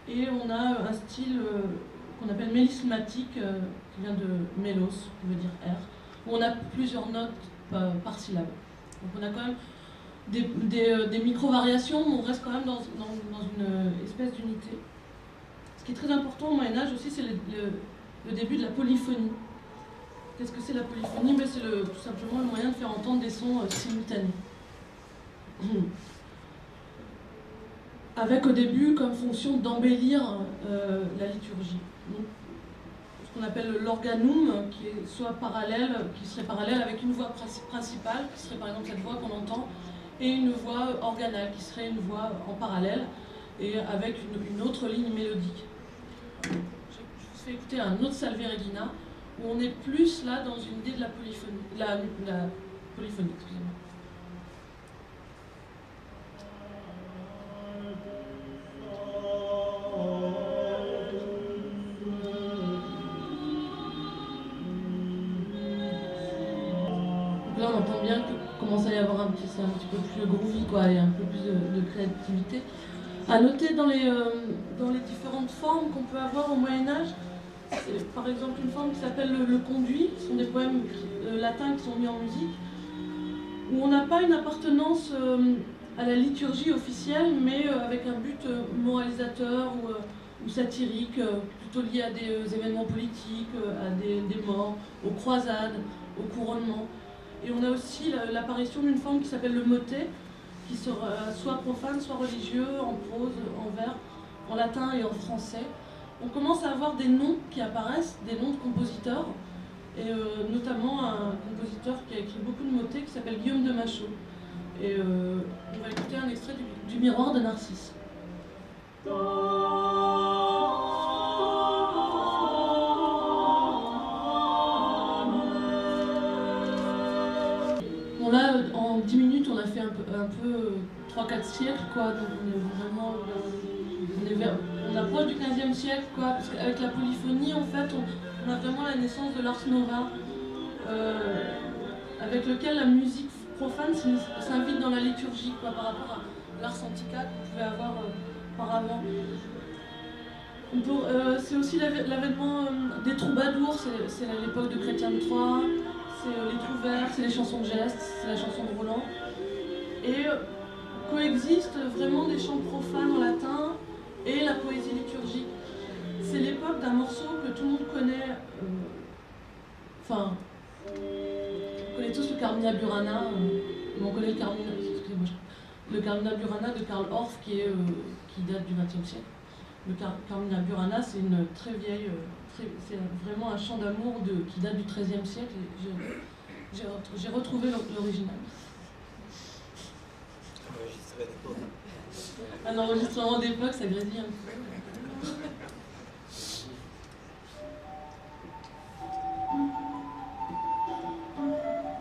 Et on a un style qu'on appelle mélismatique, qui vient de mélos, qui veut dire air, où on a plusieurs notes par syllabe. Donc on a quand même des micro-variations, mais on reste quand même dans une espèce d'unité. Ce qui est très important au Moyen-Âge aussi, c'est le début de la polyphonie. Qu'est-ce que c'est la polyphonie? C'est tout simplement le moyen de faire entendre des sons simultanés. Avec au début comme fonction d'embellir la liturgie. Donc, ce qu'on appelle l'organum, qui est soit parallèle, qui serait parallèle avec une voix principale, qui serait par exemple cette voix qu'on entend, et une voix organale, qui serait une voix en parallèle, et avec une autre ligne mélodique. Je vous fais écouter un autre Salve Regina, où on est plus là dans une idée de la polyphonie, la polyphonie, excusez-moi. Là, on entend bien qu'il commence à y avoir c'est un petit peu plus groovy, quoi, et un peu plus de créativité. À noter dans les différentes formes qu'on peut avoir au Moyen-Âge, par exemple une forme qui s'appelle le conduit, ce sont des poèmes latins qui sont mis en musique, où on n'a pas une appartenance à la liturgie officielle, mais avec un but moralisateur ou satirique, plutôt lié à des événements politiques, à des morts, aux croisades, au couronnement. Et on a aussi l'apparition d'une forme qui s'appelle le motet, qui sera soit profane, soit religieux, en prose, en vers, en latin et en français. On commence à avoir des noms qui apparaissent, des noms de compositeurs, et notamment un compositeur qui a écrit beaucoup de motets qui s'appelle Guillaume de Machaut. Et on va écouter un extrait du Miroir de Narcisse. Bon là, en 10 minutes, on a fait un peu 3-4 siècles, quoi, donc on est vraiment... On approche du 15e siècle, quoi, parce qu'avec la polyphonie, en fait, on a vraiment la naissance de l'ars nova, avec lequel la musique profane s'invite dans la liturgie, quoi, par rapport à l'ars antica qu'on pouvait avoir auparavant. C'est aussi l'avènement des troubadours, c'est l'époque de Chrétien de Troyes, c'est les trouvères, c'est les chansons de gestes, c'est la chanson de Roland. Et coexistent vraiment des chants profanes en latin et la poésie liturgique. C'est l'époque d'un morceau que tout le monde connaît, on connaît tous le Carmina Burana, on connaît le Carmina Burana de Karl Orff qui date du XXe siècle. Le Carmina Burana, c'est une très vieille, c'est vraiment un chant d'amour qui date du XIIIe siècle. J'ai retrouvé l'original. Un enregistrement d'époque, ça grésille un peu.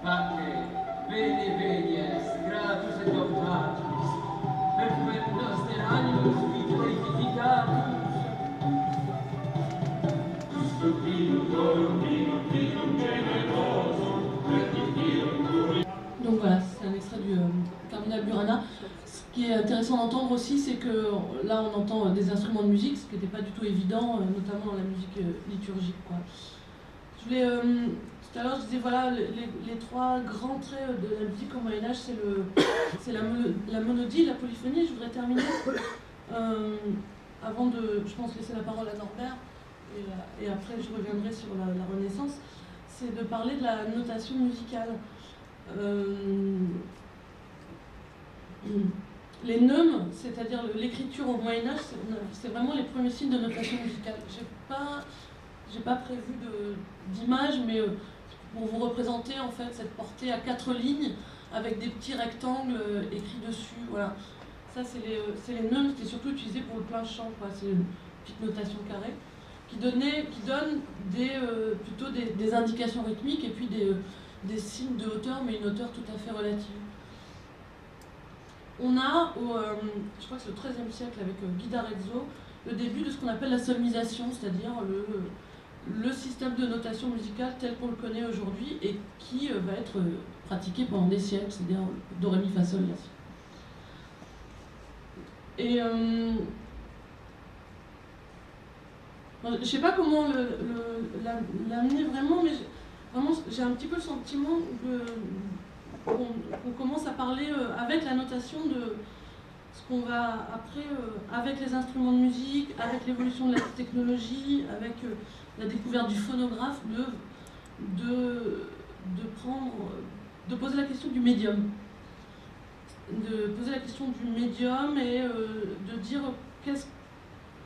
Pace, veni, venies, gratus et optatus, perfumet noster animus vitrificatus. Donc voilà, c'est un extrait du Carmina Burana. Ce qui est intéressant d'entendre aussi, c'est que là on entend des instruments de musique, ce qui n'était pas du tout évident, notamment dans la musique liturgique, quoi. Je voulais, tout à l'heure je disais voilà, les trois grands traits de la musique au Moyen-Âge, c'est la monodie, la polyphonie. Je voudrais terminer, avant de, je pense, laisser la parole à Norbert, et après je reviendrai sur la Renaissance, c'est de parler de la notation musicale. Les neumes, c'est-à-dire l'écriture au Moyen-Âge, c'est vraiment les premiers signes de notation musicale. J'ai pas prévu d'image, mais pour vous représenter en fait cette portée à 4 lignes avec des petits rectangles écrits dessus. Voilà. Ça, c'est les neumes, c'était surtout utilisé pour le plein chant, quoi. C'est une petite notation carrée qui donne plutôt des indications rythmiques et puis des signes de hauteur, mais une hauteur tout à fait relative. On a, je crois que c'est le XIIIe siècle avec Guy d'Arezzo, le début de ce qu'on appelle la solmisation, c'est-à-dire le système de notation musicale tel qu'on le connaît aujourd'hui et qui va être pratiqué pendant des siècles, c'est-à-dire do, ré, mi, fa, sol, la, si. Et je sais pas comment l'amener vraiment, mais j'ai un petit peu le sentiment qu'on commence à parler avec la notation de ce qu'on va après, avec les instruments de musique, avec l'évolution de la technologie, avec la découverte du phonographe, de poser la question du médium. De poser la question du médium et de dire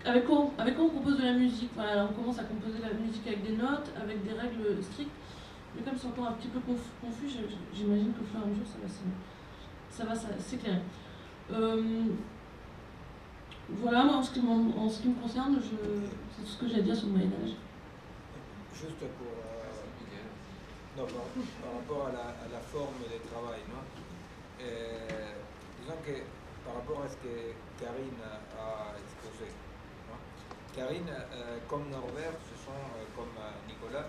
avec quoi on compose de la musique. Voilà, on commence à composer la musique avec des notes, avec des règles strictes, mais comme c'est encore un petit peu confus, j'imagine qu'au fur et à mesure ça va s'éclairer. Voilà, moi en ce qui me concerne, c'est tout ce que j'ai à dire sur le Moyen-Âge. Juste pour par rapport à la forme de travail, non? Disons que par rapport à ce que Karine a exposé, non? Karine, comme Norbert, comme Nicolas,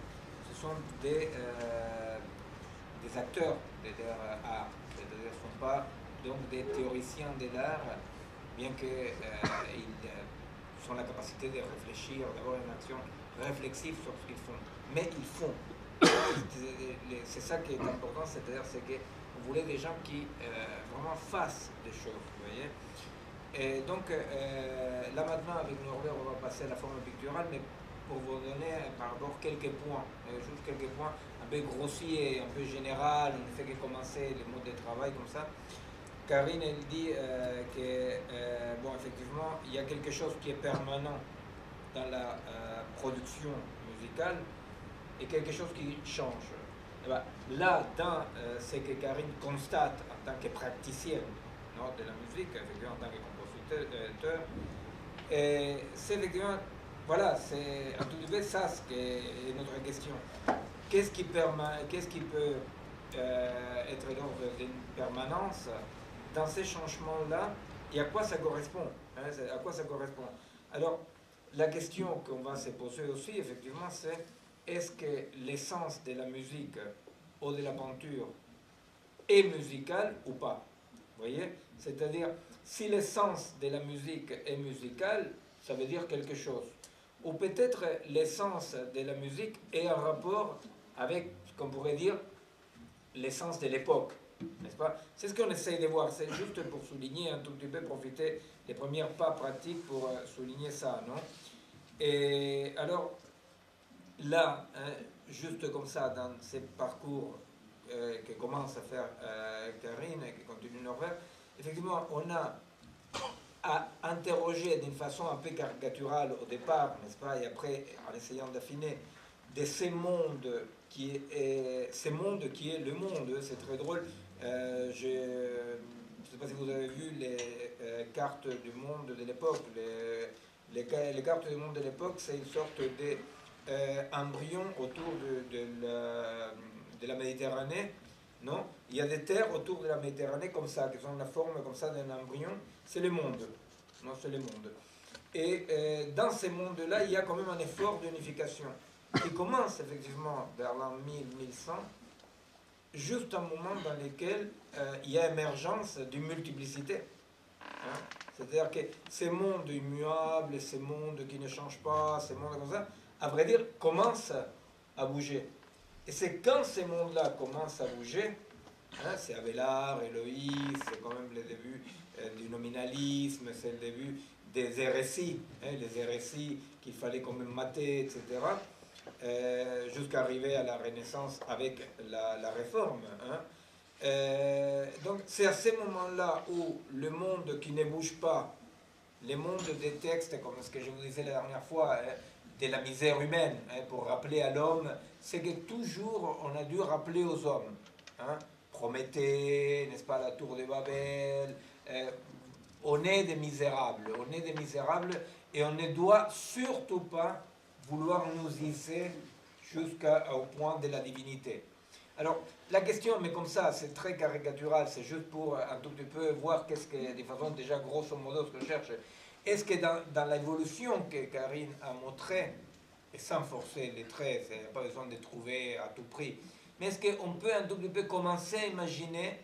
ce sont des acteurs de leur art, c'est-à-dire ne sont pas donc des théoriciens de l'art, bien qu'ils ont la capacité de réfléchir, d'avoir une action réflexive sur ce qu'ils font. Mais ils font. C'est ça qui est important, c'est-à-dire qu'on voulait des gens qui vraiment fassent des choses, vous voyez. Et donc là maintenant avec Norbert on va passer à la forme picturale, mais pour vous donner par rapport quelques points, juste quelques points un peu grossiers, un peu général, on ne fait que commencer les modes de travail comme ça. Karine, elle dit bon, effectivement, il y a quelque chose qui est permanent dans la production musicale et quelque chose qui change. Et ben, là, dans ce que Karine constate en tant que praticienne, non, de la musique, effectivement, en tant que compositeur, c'est effectivement, voilà, c'est un tout petit peu ça ce qui est notre question. Qu'est-ce qui peut être l'ordre d'une permanence dans ces changements-là, et à quoi ça correspond, hein, à quoi ça correspond. Alors, la question qu'on va se poser aussi, effectivement, c'est est-ce que l'essence de la musique ou de la peinture est musicale ou pas? Vous voyez? C'est-à-dire, si l'essence de la musique est musicale, ça veut dire quelque chose. Ou peut-être l'essence de la musique est en rapport avec, ce qu'on pourrait dire, l'essence de l'époque. N'est-ce pas? C'est ce qu'on essaye de voir, c'est juste pour souligner un tout petit peu, profiter des premiers pas pratiques pour souligner ça, non? Et alors, là, hein, juste comme ça, dans ces parcours que commence à faire Karine et qui continue Norbert, effectivement, on a à interroger d'une façon un peu caricaturale au départ, n'est-ce pas, et après, en essayant d'affiner, de ce monde qui est le monde, c'est très drôle. Je ne sais pas si vous avez vu les cartes du monde de l'époque. Les cartes du monde de l'époque, c'est une sorte d'embryon autour de la Méditerranée. Non? Il y a des terres autour de la Méditerranée comme ça, qui ont la forme comme ça d'un embryon. C'est le monde. Non, c'est le monde. Et dans ces mondes-là, il y a quand même un effort d'unification qui commence effectivement vers l'an 1000-1100, juste un moment dans lequel il y a émergence d'une multiplicité. Hein? C'est-à-dire que ces mondes immuables, ces mondes qui ne changent pas, ces mondes comme ça, à vrai dire, commencent à bouger. Et c'est quand ces mondes-là commencent à bouger, hein, c'est Abélard, Héloïse, c'est quand même le début du nominalisme, c'est le début des hérésies, hein, les hérésies qu'il fallait quand même mater, etc., jusqu'à arriver à la Renaissance avec la Réforme. Hein. Donc c'est à ce moment-là où le monde qui ne bouge pas, le monde des textes, comme ce que je vous disais la dernière fois, hein, de la misère humaine, hein, pour rappeler à l'homme, c'est que toujours on a dû rappeler aux hommes. Hein, Prométhée, n'est-ce pas, la tour de Babel, on est des misérables, et on ne doit surtout pas vouloir nous hisser jusqu'au point de la divinité. Alors, la question, mais comme ça, c'est très caricatural, c'est juste pour un tout petit peu voir qu'est-ce que, de façon déjà grosso modo, ce que je cherche. est-ce que dans l'évolution que Karine a montrée, et sans forcer les traits, il n'y a pas besoin de trouver à tout prix, mais est-ce qu'on peut un tout petit peu commencer à imaginer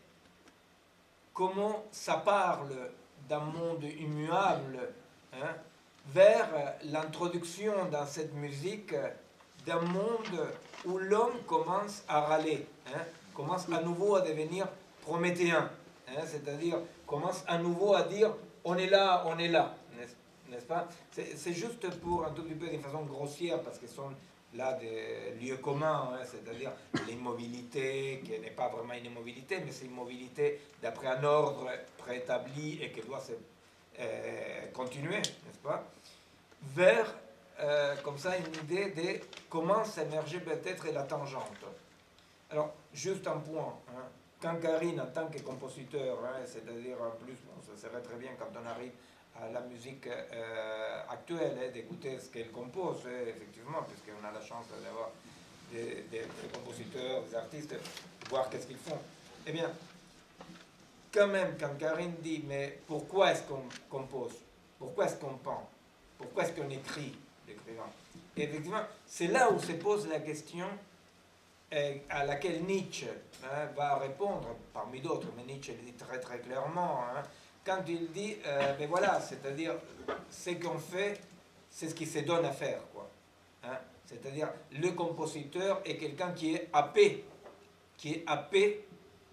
comment ça parle d'un monde immuable, hein, vers l'introduction dans cette musique d'un monde où l'homme commence à râler, hein, commence à nouveau à devenir prométhéen, hein, c'est-à-dire commence à nouveau à dire on est là, n'est-ce pas? C'est juste pour un tout petit peu d'une façon grossière, parce que ce sont là des lieux communs, hein, c'est-à-dire l'immobilité, qui n'est pas vraiment une immobilité, mais c'est une mobilité d'après un ordre préétabli et qui doit se continuer, n'est-ce pas? Vers, comme ça, une idée de comment s'émerger peut-être la tangente. Alors, juste un point, hein, quand Karine, en tant que compositeur, hein, c'est-à-dire en plus, bon, ça serait très bien quand on arrive à la musique actuelle, hein, d'écouter ce qu'elle compose, hein, effectivement, puisqu'on a la chance d'avoir des compositeurs, des artistes, de voir qu'est-ce qu'ils font. Eh bien, quand même, quand Karine dit, mais pourquoi est-ce qu'on compose? Pourquoi est-ce qu'on peint? Pourquoi est-ce qu'on écrit, l'écrivain? Et effectivement, c'est là où se pose la question à laquelle Nietzsche, hein, va répondre, parmi d'autres, mais Nietzsche le dit très très clairement, hein, quand il dit, mais voilà, c'est-à-dire, ce qu'on fait, c'est ce qui se donne à faire, quoi. Hein, c'est-à-dire, le compositeur est quelqu'un qui est happé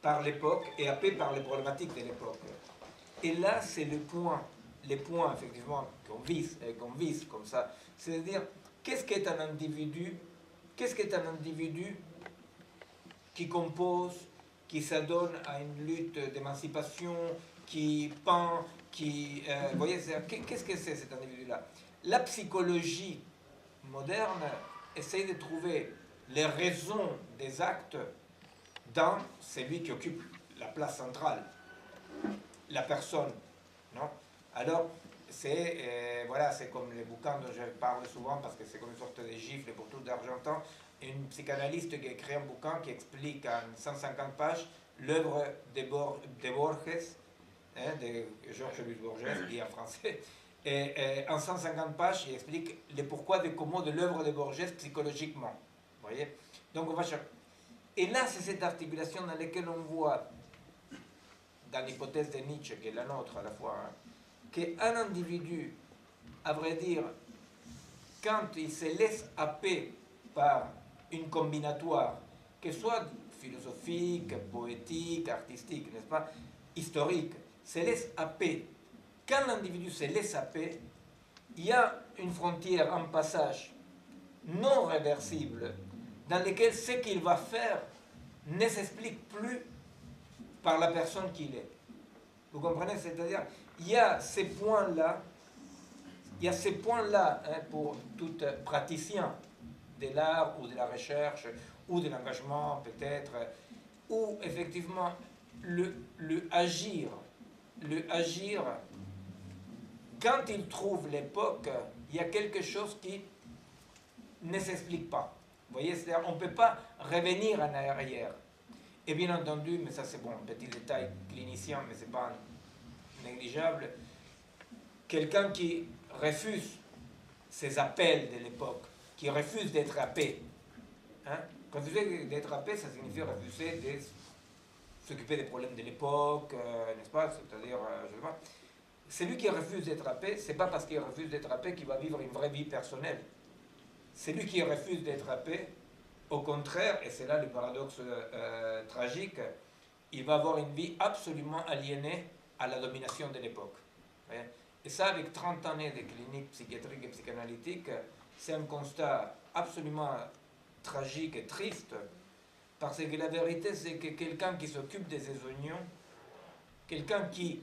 par l'époque et happé par les problématiques de l'époque. Et là, c'est les points, effectivement, qu'on vise comme ça. C'est-à-dire, qu'est-ce qu'est un individu qui compose, qui s'adonne à une lutte d'émancipation, qui peint, vous voyez, qu'est-ce que c'est cet individu-là? La psychologie moderne essaye de trouver les raisons des actes dans celui qui occupe la place centrale, la personne, non? Alors, voilà, c'est comme les bouquins dont je parle souvent, parce que c'est comme une sorte de gifle pour tout d'Argentan, une psychanalyste qui a écrit un bouquin qui explique en 150 pages l'œuvre de Borges, hein, de Georges Louis Borges, dit en français, et en 150 pages, il explique le pourquoi et comment de l'œuvre de Borges psychologiquement. Vous voyez? Donc on va chercher. Et là, c'est cette articulation dans laquelle on voit, dans l'hypothèse de Nietzsche, qui est la nôtre à la fois, hein, qu'un individu, à vrai dire, quand il se laisse happer par une combinatoire, que soit philosophique, poétique, artistique, n'est-ce pas, historique, se laisse happer. Quand l'individu se laisse happer, il y a une frontière, un passage non réversible dans lequel ce qu'il va faire ne s'explique plus par la personne qu'il est. Vous comprenez? C'est-à-dire, il y a ces points-là, hein, pour tout praticien de l'art ou de la recherche ou de l'engagement peut-être, où effectivement le agir, quand il trouve l'époque, il y a quelque chose qui ne s'explique pas. Vous voyez, c'est-à-dire on ne peut pas revenir en arrière. Et bien entendu, mais ça c'est bon, un petit détail clinicien, mais ce n'est pas négligeable, quelqu'un qui refuse ces appels de l'époque, qui refuse d'être happé. Hein? Refuser d'être happé, ça signifie refuser de s'occuper des problèmes de l'époque, n'est-ce pas? C'est-à-dire, je sais pas. Celui qui refuse d'être happé, c'est pas parce qu'il refuse d'être happé qu'il va vivre une vraie vie personnelle. Celui qui refuse d'être happé, au contraire, et c'est là le paradoxe tragique, il va avoir une vie absolument aliénée à la domination de l'époque. Et ça, avec 30 années de clinique psychiatrique et psychanalytique, c'est un constat absolument tragique et triste, parce que la vérité, c'est que quelqu'un qui s'occupe de ses oignons, quelqu'un qui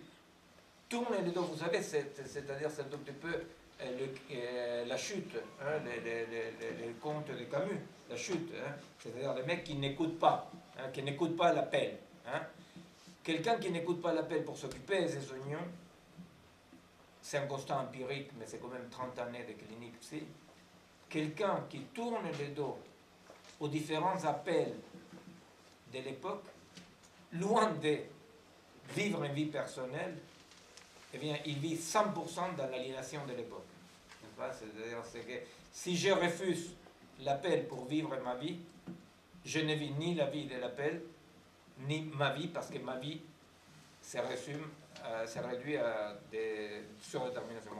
tourne les dos, vous savez, c'est-à-dire c'est un tout petit peu la chute, hein, les contes de Camus, la chute, hein, c'est-à-dire les mecs qui n'écoutent pas, hein, qui n'écoutent pas l'appel. Hein. Quelqu'un qui n'écoute pas l'appel pour s'occuper de ses oignons, c'est un constat empirique, mais c'est quand même 30 années de clinique psy. Quelqu'un qui tourne le dos aux différents appels de l'époque, loin de vivre une vie personnelle, eh bien, il vit 100% dans l'aliénation de l'époque. C'est-à-dire que si je refuse l'appel pour vivre ma vie, je ne vis ni la vie de l'appel, ni ma vie, parce que ma vie se réduit à des surdéterminations.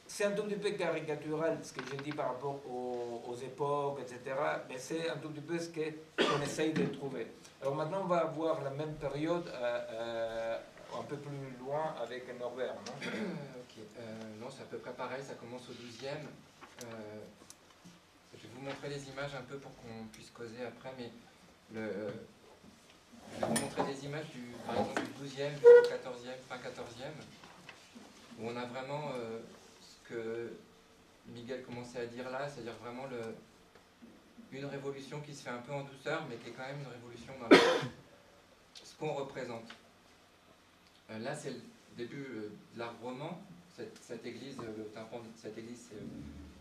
C'est un tout petit peu caricatural ce que je dis par rapport aux époques, etc. Mais c'est un tout petit peu ce qu'on essaye de trouver. Alors maintenant, on va avoir la même période un peu plus loin avec Norbert, non? Ok, non, c'est à peu près pareil, ça commence au 12e. Je vais vous montrer les images un peu pour qu'on puisse causer après, mais je vais vous montrer des images par exemple du 12e jusqu'au 14e, fin 14e, où on a vraiment ce que Miguel commençait à dire là, c'est-à-dire vraiment une révolution qui se fait un peu en douceur, mais qui est quand même une révolution dans ce qu'on représente. Là, c'est le début de l'art roman. Cette église, le tympan de cette église, c'est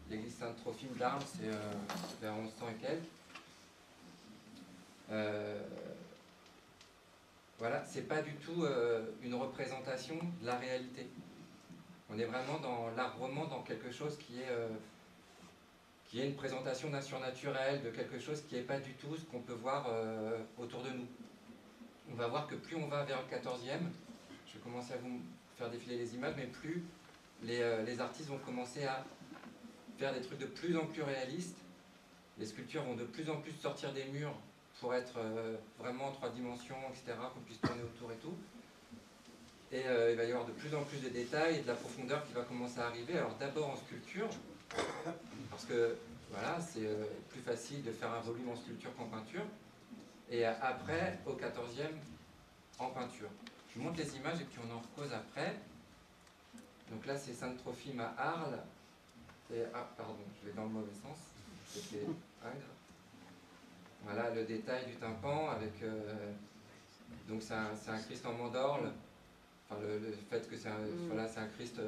l'église Sainte-Trophime d'Arles, c'est vers 1100 et quelques. Voilà, c'est pas du tout une représentation de la réalité. On est vraiment dans l'art roman, dans quelque chose qui est une présentation d'un surnaturel, de quelque chose qui n'est pas du tout ce qu'on peut voir autour de nous. On va voir que plus on va vers le 14e, je vais commencer à vous faire défiler les images, mais plus les artistes vont commencer à faire des trucs de plus en plus réalistes. Les sculptures vont de plus en plus sortir des murs pour être vraiment en 3 dimensions, etc., qu'on puisse tourner autour et tout. Et il va y avoir de plus en plus de détails et de la profondeur qui va commencer à arriver. Alors d'abord en sculpture, parce que voilà, c'est plus facile de faire un volume en sculpture qu'en peinture. Et après, au 14e, en peinture. Je vous montre les images et puis on en cause après. Donc là, c'est Sainte-Trophime à Arles. Pardon, je vais dans le mauvais sens. C'était Ingres. Voilà le détail du tympan avec. Donc c'est un Christ en mandorle. Enfin, le fait que c'est un Christ.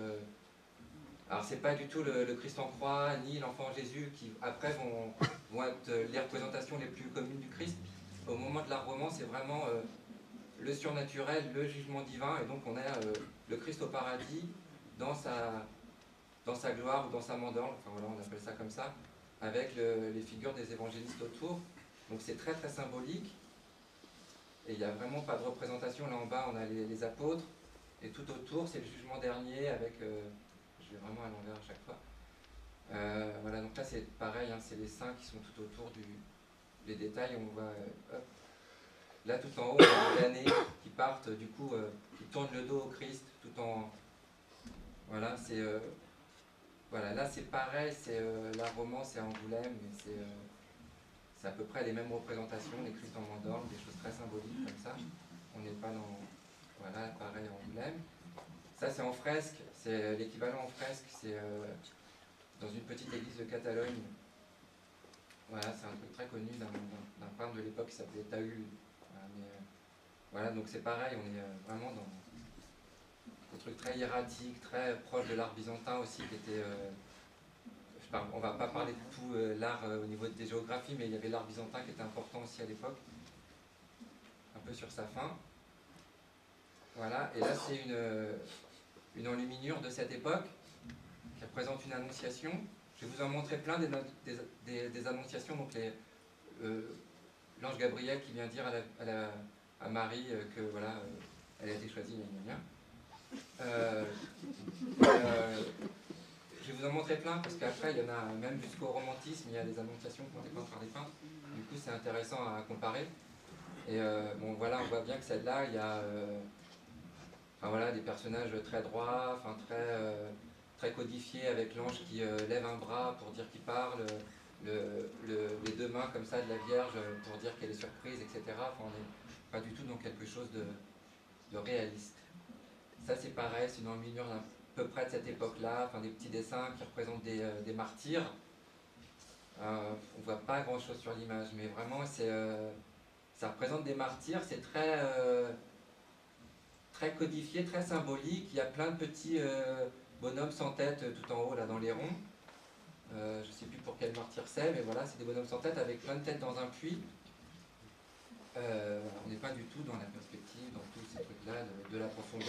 Alors c'est pas du tout le Christ en croix ni l'enfant Jésus qui après vont être les représentations les plus communes du Christ. Au moment de l'art roman, c'est vraiment le surnaturel, le jugement divin, et donc on a le Christ au paradis dans sa gloire ou dans sa mandorle, enfin voilà, on appelle ça comme ça, avec les figures des évangélistes autour. Donc c'est très très symbolique, et il n'y a vraiment pas de représentation. Là en bas on a les apôtres, et tout autour c'est le jugement dernier avec, je vais vraiment à l'envers à chaque fois. Voilà, donc là c'est pareil, hein, c'est les saints qui sont tout autour les détails, on voit, hop. Là tout en haut, on a les damnés qui partent, du coup, qui tournent le dos au Christ, tout en... Voilà, c'est... voilà, là c'est pareil, c'est l'art roman, c'est Angoulême, mais c'est à peu près les mêmes représentations, les Christ en mandorle, des choses très symboliques comme ça. On n'est pas dans... Voilà, pareil à Angoulême. Ça c'est en fresque, c'est l'équivalent en fresque, c'est dans une petite église de Catalogne. Voilà, c'est un truc très connu d'un peintre de l'époque qui s'appelait Tahul. Voilà, donc c'est pareil, on est vraiment dans des trucs très hiératiques, très proches de l'art byzantin aussi, qui était... on ne va pas parler de tout l'art au niveau des géographies, mais il y avait l'art byzantin qui était important aussi à l'époque, un peu sur sa fin. Voilà, et là c'est une enluminure de cette époque, qui représente une annonciation. Je vais vous en montrer plein des annonciations, donc l'ange Gabriel qui vient dire à Marie que voilà, elle a été choisie, je vais vous en montrer plein parce qu'après il y en a même jusqu'au romantisme, il y a des annonciations qui ont été peintes par des peintres. Du coup c'est intéressant à comparer. Et bon voilà, on voit bien que celle-là, il y a enfin, voilà, des personnages très droits, enfin très codifiés, avec l'ange qui lève un bras pour dire qu'il parle, les 2 mains comme ça de la Vierge pour dire qu'elle est surprise, etc. Enfin, on n'est pas du tout dans quelque chose de réaliste. Ça c'est pareil, c'est une enluminure à peu près de cette époque-là, enfin des petits dessins qui représentent des martyrs. On voit pas grand-chose sur l'image, mais vraiment ça représente des martyrs, c'est très codifié, très symbolique. Il y a plein de petits bonhommes sans tête tout en haut, là, dans les ronds. Je ne sais plus pour quel martyr c'est, mais voilà, c'est des bonhommes sans tête avec plein de têtes dans un puits. On n'est pas du tout dans la perspective, dans tous ces trucs-là, de la profondeur,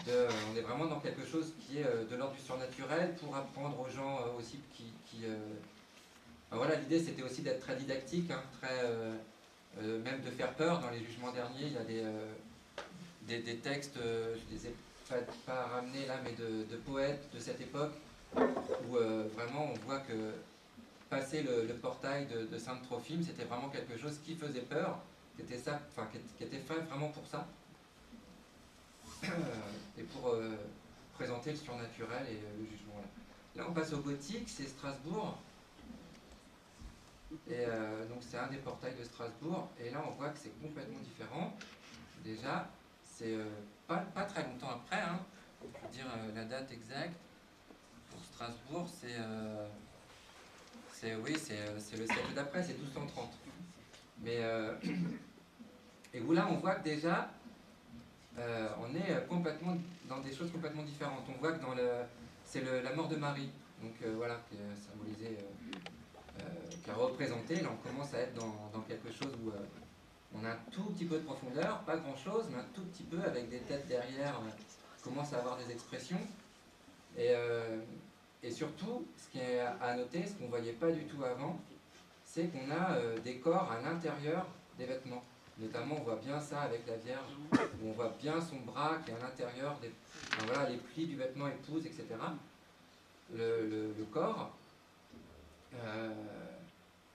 On est vraiment dans quelque chose qui est de l'ordre du surnaturel pour apprendre aux gens aussi voilà, l'idée c'était aussi d'être très didactique, hein, même de faire peur. Dans les jugements derniers, il y a des textes, je les ai pas ramenés là, mais de poètes de cette époque, où vraiment on voit que passer le portail de Sainte-Trophime, c'était vraiment quelque chose qui faisait peur, qui était fait vraiment pour ça, et pour présenter le surnaturel et le jugement. Là on passe au gothique, c'est Strasbourg. Et donc c'est un des portails de Strasbourg, et là on voit que c'est complètement différent. Déjà, c'est pas très longtemps après, hein, je veux dire la date exacte pour Strasbourg, c'est le siècle d'après, c'est 1230. Mais et où là on voit que déjà on est complètement dans des choses complètement différentes. On voit que c'est la mort de Marie, donc voilà, qui est symbolisée. Qui est représenté, là on commence à être dans quelque chose où on a un tout petit peu de profondeur, pas grand chose, mais un tout petit peu avec des têtes derrière, on commence à avoir des expressions. Et surtout, ce qui est à noter, ce qu'on ne voyait pas du tout avant, c'est qu'on a des corps à l'intérieur des vêtements. Notamment, on voit bien ça avec la Vierge, où on voit bien son bras qui est à l'intérieur voilà, les plis du vêtement épouse, etc. Le corps.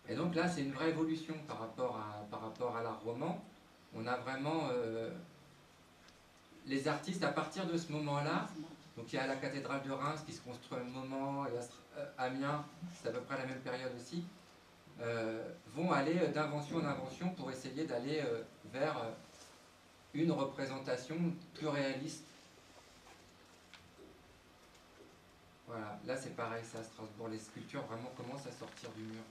Et donc là, c'est une vraie évolution par rapport à l'art roman. On a vraiment les artistes, à partir de ce moment-là, donc il y a la cathédrale de Reims qui se construit un moment, et Amiens, c'est à peu près la même période aussi, vont aller d'invention en invention pour essayer d'aller vers une représentation plus réaliste. Voilà, là c'est pareil, ça à Strasbourg, les sculptures vraiment commencent à sortir du mur.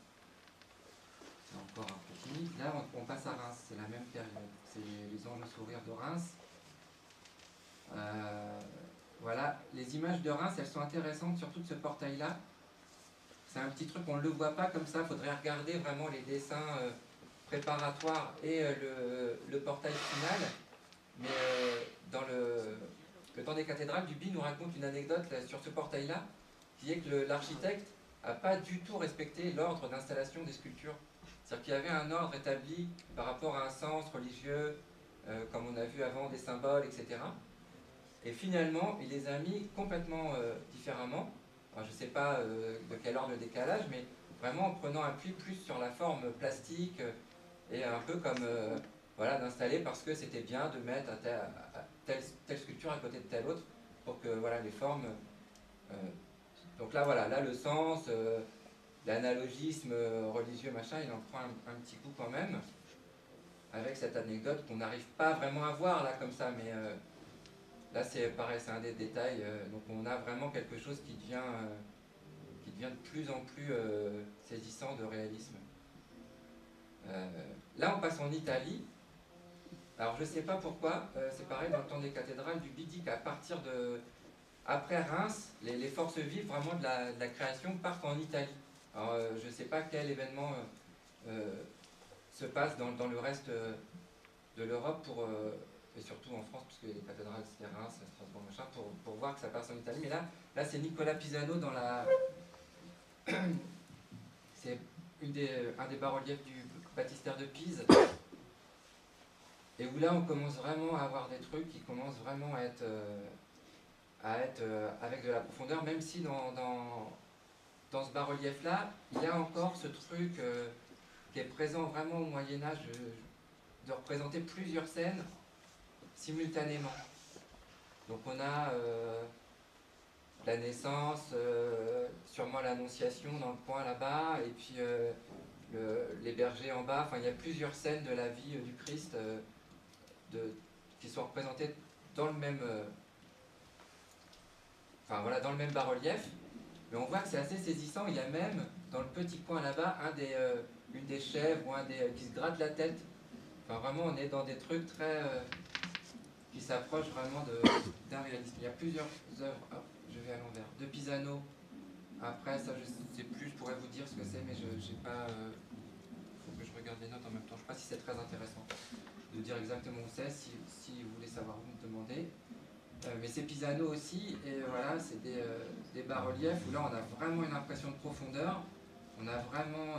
C'est encore un peu timide. Là on passe à Reims, c'est la même période. C'est les anges au sourire de Reims. Voilà, les images de Reims, elles sont intéressantes, surtout de ce portail-là. C'est un petit truc, on ne le voit pas comme ça, il faudrait regarder vraiment les dessins préparatoires et le portail final. Mais dans le temps des cathédrales, Duby nous raconte une anecdote là, sur ce portail-là, qui est que l'architecte n'a pas du tout respecté l'ordre d'installation des sculptures. C'est-à-dire qu'il y avait un ordre établi par rapport à un sens religieux, comme on a vu avant, des symboles, etc. Et finalement, il les a mis complètement différemment. Alors, je ne sais pas de quel ordre le décalage, mais vraiment en prenant appui plus sur la forme plastique et un peu comme voilà, d'installer parce que c'était bien de mettre telle sculpture à côté de telle autre pour que voilà, les formes... donc là, voilà, là le sens, l'analogisme religieux, machin, il en prend un petit coup quand même, avec cette anecdote qu'on n'arrive pas vraiment à voir là comme ça, mais là c'est pareil, c'est un des détails, donc on a vraiment quelque chose qui devient de plus en plus saisissant de réalisme. Là on passe en Italie. Alors je ne sais pas pourquoi, c'est pareil dans le temps des cathédrales, Duby dit qu'à partir après Reims, les forces vives vraiment de la création partent en Italie. Alors je ne sais pas quel événement se passe dans le reste de l'Europe et surtout en France, puisque les cathédrales c'était Reims, Strasbourg, machin, pour voir que ça passe en Italie. Mais là c'est Nicolas Pisano dans la... c'est un des bas-reliefs du baptistère de Pise. Et où là on commence vraiment à avoir des trucs qui commencent vraiment à être avec de la profondeur, même si dans ce bas-relief-là, il y a encore ce truc qui est présent vraiment au Moyen-Âge, de représenter plusieurs scènes simultanément. Donc on a la naissance, sûrement l'annonciation dans le coin là-bas, et puis les bergers en bas. Enfin, il y a plusieurs scènes de la vie du Christ qui sont représentées dans le même dans le même bas-relief, mais on voit que c'est assez saisissant. Il y a même dans le petit coin là-bas une des chèvres ou qui se gratte la tête. Enfin vraiment on est dans des trucs très qui s'approchent vraiment d'un réalisme. Il y a plusieurs œuvres, je vais à l'envers, de Pisano. Après ça je sais plus, je pourrais vous dire ce que c'est, mais j'ai pas faut que je regarde les notes en même temps. Je ne sais pas si c'est très intéressant de dire exactement où c'est. Si vous voulez savoir, vous me demandez. mais c'est Pisano aussi, et voilà, c'est des bas-reliefs où là on a vraiment une impression de profondeur, on a vraiment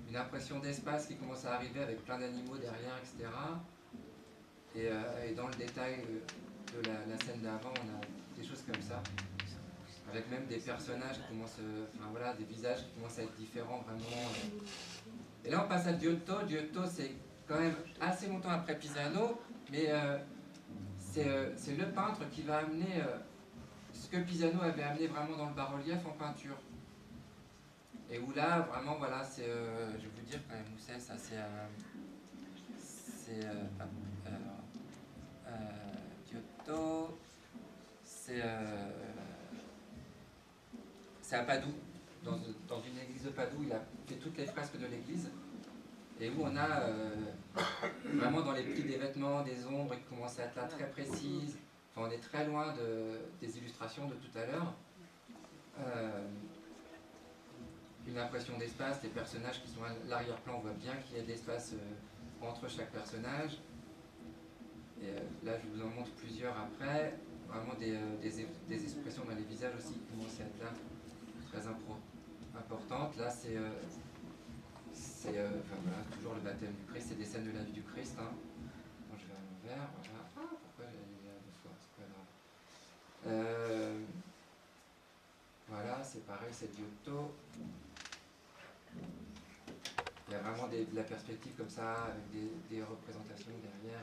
une impression d'espace qui commence à arriver avec plein d'animaux derrière, etc. Et dans le détail de la scène d'avant, on a des choses comme ça, avec même des personnages qui commencent, enfin voilà, des visages qui commencent à être différents vraiment. Et là on passe à Giotto. Giotto c'est quand même assez longtemps après Pisano, mais c'est le peintre qui va amener ce que Pisano avait amené vraiment dans le bas-relief en peinture. Et où là, vraiment, voilà, c'est, je vais vous dire quand même où c'est, ça c'est Giotto, c'est à Padoue, dans une église de Padoue, il a fait toutes les fresques de l'église, et où on a vraiment dans les plis des vêtements, des ombres qui commencent à être là très précises, enfin on est très loin des illustrations de tout à l'heure. Une impression d'espace, des personnages qui sont à l'arrière-plan, on voit bien qu'il y a d'espace entre chaque personnage. Et là, je vous en montre plusieurs après. Vraiment des expressions dans les visages aussi qui commencent à être là, très importantes. Là, c'est enfin, voilà, toujours le baptême du Christ, c'est des scènes de la vie du Christ. Hein. Bon, je vais à l'envers, voilà. Ah, pourquoi j'ai allé là deux fois, c'est pas grave. Voilà, c'est pareil, c'est Giotto. Il y a vraiment de la perspective comme ça, avec des représentations derrière,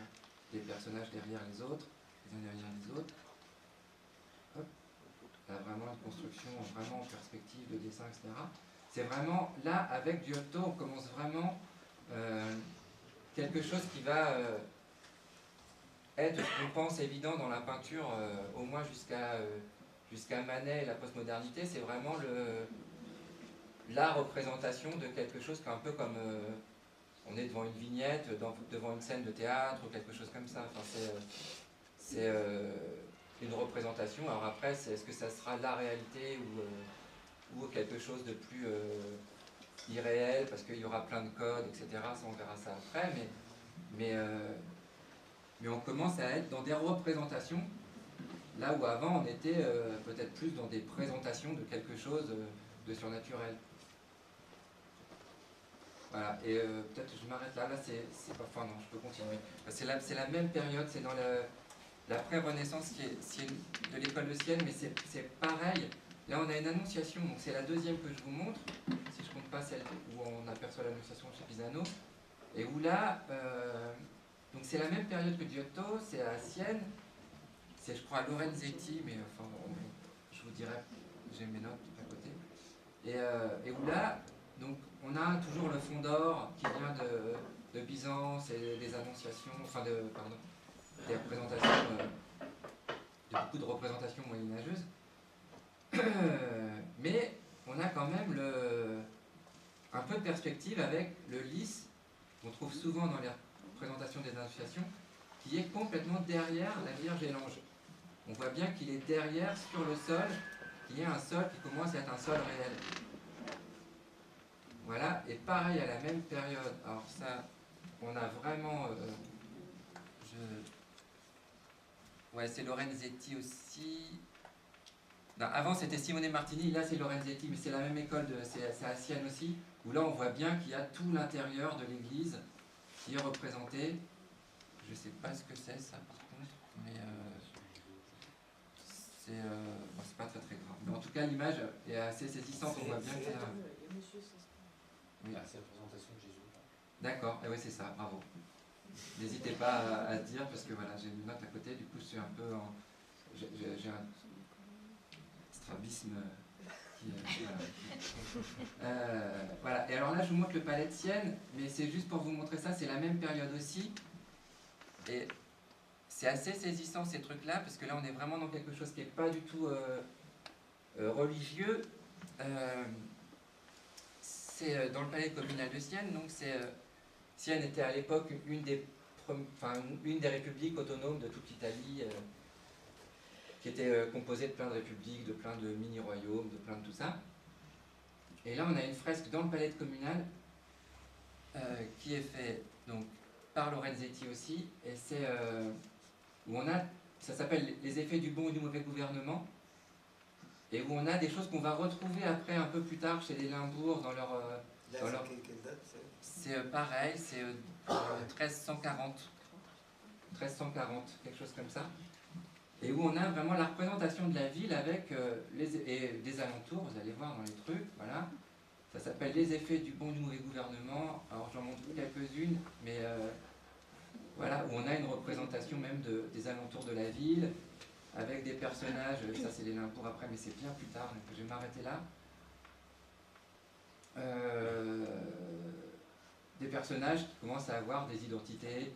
des personnages derrière les autres, les uns derrière les autres. Hop. Là, vraiment une construction vraiment en perspective de dessin, etc. C'est vraiment, là, avec Giotto, on commence vraiment quelque chose qui va être, je pense, évident dans la peinture, au moins jusqu'à Manet et la postmodernité, c'est vraiment la représentation de quelque chose qui est un peu comme on est devant une vignette, devant une scène de théâtre ou quelque chose comme ça. Enfin, c'est une représentation. Alors après, est-ce que ça sera la réalité ou quelque chose de plus irréel parce qu'il y aura plein de codes, etc. Ça, on verra ça après. Mais on commence à être dans des représentations, là où avant on était peut-être plus dans des présentations de quelque chose de surnaturel. Voilà, et peut-être je m'arrête là, c'est pas... Enfin non, je peux continuer. C'est la même période, c'est dans la pré-Renaissance qui est de l'école de Sienne, mais c'est pareil. Là on a une annonciation, donc c'est la deuxième que je vous montre, si je compte pas celle où on aperçoit l'annonciation chez Pisano, et où là, donc c'est la même période que Giotto, c'est à Sienne, c'est je crois Lorenzetti, mais enfin je vous dirai, j'ai mes notes à côté, et où là, donc on a toujours le fond d'or qui vient de Byzance et des annonciations, enfin des représentations, de beaucoup de représentations moyenâgeuses. Mais on a quand même un peu de perspective avec le lys qu'on trouve souvent dans les représentations des annonciations, qui est complètement derrière la Vierge et l'ange. On voit bien qu'il est derrière, sur le sol, qu'il y a un sol qui commence à être un sol réel. Voilà, et pareil à la même période. Alors ça, on a vraiment... Ouais, c'est Lorenzetti aussi. Non, avant c'était Simone Martini, là c'est Lorenzetti, mais c'est la même école, c'est à Sienne aussi, où là on voit bien qu'il y a tout l'intérieur de l'église qui est représenté. Je sais pas ce que c'est ça par contre, mais bon, c'est pas très très grave. Mais en tout cas l'image est assez saisissante, on voit bien qu'il y a... Oui. C'est la présentation de Jésus. D'accord, oui c'est ça, bravo. N'hésitez pas à dire, parce que voilà, j'ai une note à côté, du coup je suis un peu en... J'ai un strabisme qui... voilà, et alors là je vous montre le palais de Sienne, mais c'est juste pour vous montrer ça, c'est la même période aussi. Et c'est assez saisissant ces trucs-là, parce que là on est vraiment dans quelque chose qui n'est pas du tout religieux. C'est dans le palais communal de Sienne, donc Sienne était à l'époque une des républiques autonomes de toute l'Italie, qui était composée de plein de républiques, de plein de mini-royaumes, de plein de tout ça. Et là on a une fresque dans le palais communal qui est faite donc par Lorenzetti aussi, et c'est où on a ça s'appelle les effets du bon ou du mauvais gouvernement, et où on a des choses qu'on va retrouver après un peu plus tard chez les Limbourg dans leur... Là, dans leur... quelle date C'est pareil, c'est 1340, quelque chose comme ça, et où on a vraiment la représentation de la ville avec et des alentours, vous allez voir dans les trucs, voilà. Ça s'appelle les effets du bon ou du mauvais gouvernement. Alors j'en montre quelques-unes, mais voilà, où on a une représentation même des alentours de la ville, avec des personnages, ça c'est les Limbourg après, mais c'est bien plus tard, donc je vais m'arrêter là. Des personnages qui commencent à avoir des identités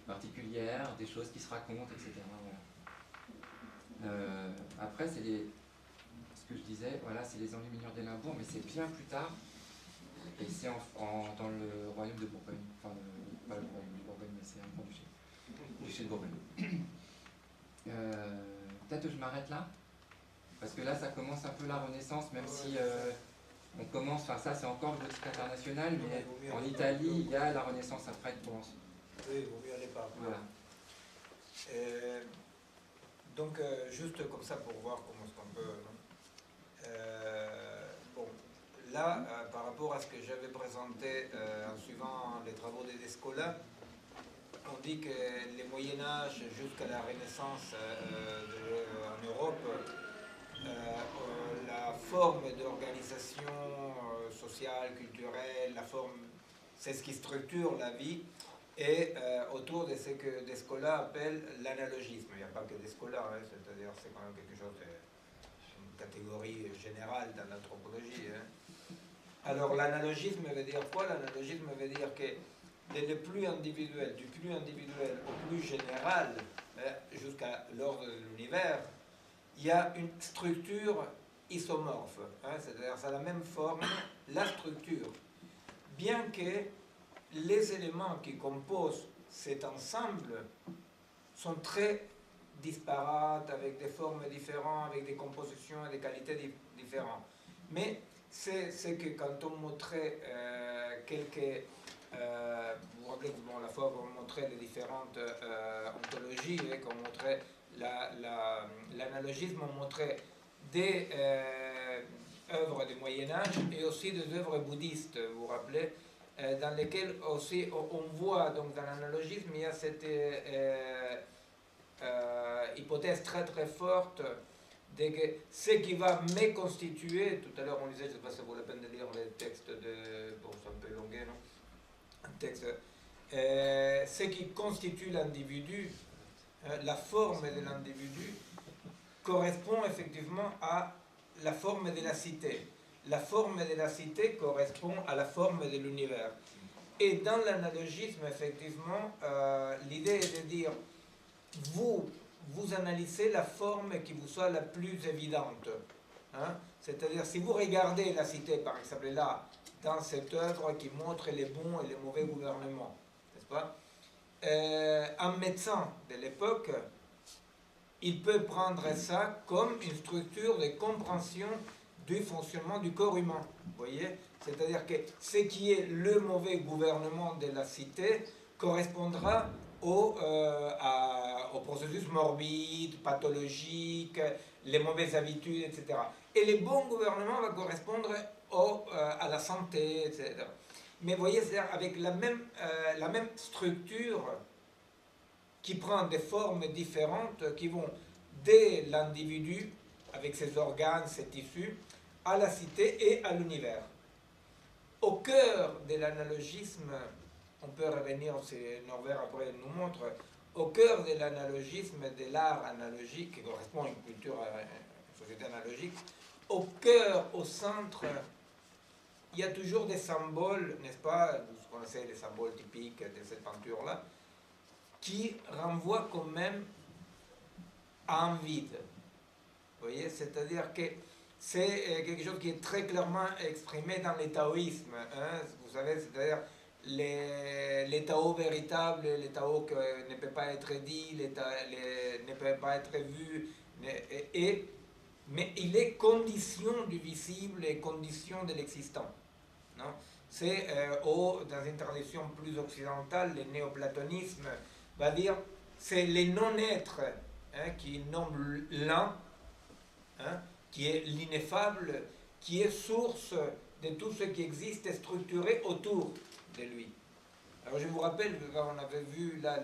particulières, des choses qui se racontent, etc. Voilà. Après, c'est ce que je disais, voilà, c'est les enluminures des Limbourg, mais c'est bien plus tard, et c'est dans le royaume de Bourgogne, enfin, pas le royaume de Bourgogne, mais c'est un grand duché, duché de Bourgogne. Peut-être que je m'arrête là, parce que là, ça commence un peu la Renaissance, même si on commence, enfin ça c'est encore le gothique international, mais en Italie, il y a la Renaissance après, bon. Oui, il vaut mieux aller par là. Voilà. Donc, juste comme ça pour voir comment est-ce qu'on peut... bon, là, par rapport à ce que j'avais présenté en suivant les travaux des Descola, on dit que les Moyen-Âge jusqu'à la Renaissance en Europe, la forme d'organisation sociale, culturelle, la forme, c'est ce qui structure la vie, et autour de ce que Descola appelle l'analogisme. Il n'y a pas que Descola, hein, c'est-à-dire c'est quand même quelque chose une catégorie générale dans l'anthropologie. Hein. Alors l'analogisme veut dire quoi? L'analogisme veut dire que du plus individuel au plus général, jusqu'à l'ordre de l'univers, il y a une structure isomorphe, hein, c'est-à-dire ça a la même forme, la structure, bien que les éléments qui composent cet ensemble sont très disparates, avec des formes différentes, avec des compositions et des qualités différentes. Mais c'est ce que quand on montrait quelques... vous vous rappelez bon, la fois qu'on montrait les différentes ontologies, et qu'on montrait l'analogisme, on montrait des œuvres du Moyen-Âge et aussi des œuvres bouddhistes, vous vous rappelez, dans lesquelles aussi on voit, donc dans l'analogisme, il y a cette hypothèse très très forte de que ce qui va me constituer, tout à l'heure on lisait, je ne sais pas si ça vaut la peine de lire les textes de, bon c'est un peu longué, non? Un texte, ce qui constitue l'individu, la forme de l'individu, correspond effectivement à la forme de la cité. La forme de la cité correspond à la forme de l'univers. Et dans l'analogisme, effectivement, l'idée est de dire, vous analysez la forme qui vous soit la plus évidente. Hein? C'est-à-dire, si vous regardez la cité, par exemple, là, dans cette œuvre qui montre les bons et les mauvais gouvernements, n'est-ce pas? Un médecin de l'époque, il peut prendre ça comme une structure de compréhension du fonctionnement du corps humain. Vous voyez? C'est-à-dire que ce qui est le mauvais gouvernement de la cité correspondra au processus morbide, pathologique, les mauvaises habitudes, etc. Et le bon gouvernement va correspondre à la santé, etc. Mais vous voyez, c'est-à-dire avec la même structure qui prend des formes différentes qui vont de l'individu, avec ses organes, ses tissus, à la cité et à l'univers. Au cœur de l'analogisme, on peut revenir, Norbert après nous montre, au cœur de l'analogisme, de l'art analogique, qui correspond à une culture, à une société analogique, au cœur, au centre, il y a toujours des symboles, n'est-ce pas? Vous connaissez les symboles typiques de cette peinture-là, qui renvoient quand même à un vide. Vous voyez? C'est-à-dire que c'est quelque chose qui est très clairement exprimé dans le taoïsme. Hein? Vous savez, c'est-à-dire les taots véritables, les taots qui ne peuvent pas être dits, ne peuvent pas être vus, mais il est condition du visible et condition de l'existant. C'est, dans une tradition plus occidentale, le néoplatonisme va dire c'est le non-être hein, qui nomme l'un, hein, qui est l'ineffable, qui est source de tout ce qui existe et structuré autour de lui. Alors je vous rappelle que quand on avait vu là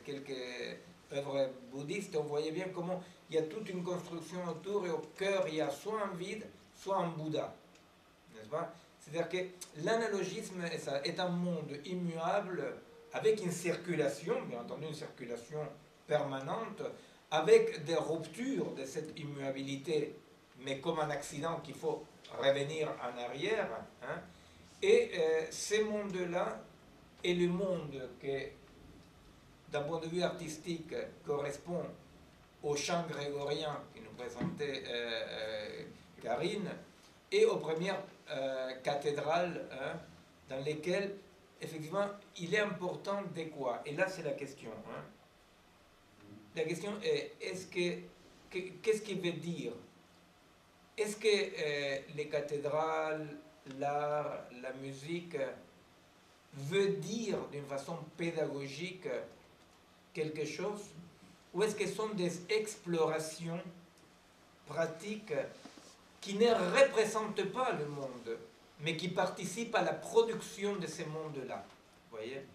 quelques œuvres bouddhistes, on voyait bien comment il y a toute une construction autour et au cœur il y a soit un vide, soit un Bouddha. N'est-ce pas? C'est-à-dire que l'analogisme est un monde immuable avec une circulation, bien entendu une circulation permanente, avec des ruptures de cette immuabilité, mais comme un accident qu'il faut revenir en arrière. Hein. Et ces mondes-là est le monde qui, d'un point de vue artistique, correspond au chant grégorien qui nous présentait Karine, et aux premières cathédrales, hein, dans lesquelles, effectivement, il est important de quoi? Et là, c'est la question. Hein. La question est, qu'est-ce qu'il veut dire? Est-ce que les cathédrales, l'art, la musique veut dire d'une façon pédagogique quelque chose? Ou est-ce que ce sont des explorations pratiques qui ne représentent pas le monde, mais qui participent à la production de ces mondes-là? Vous voyez?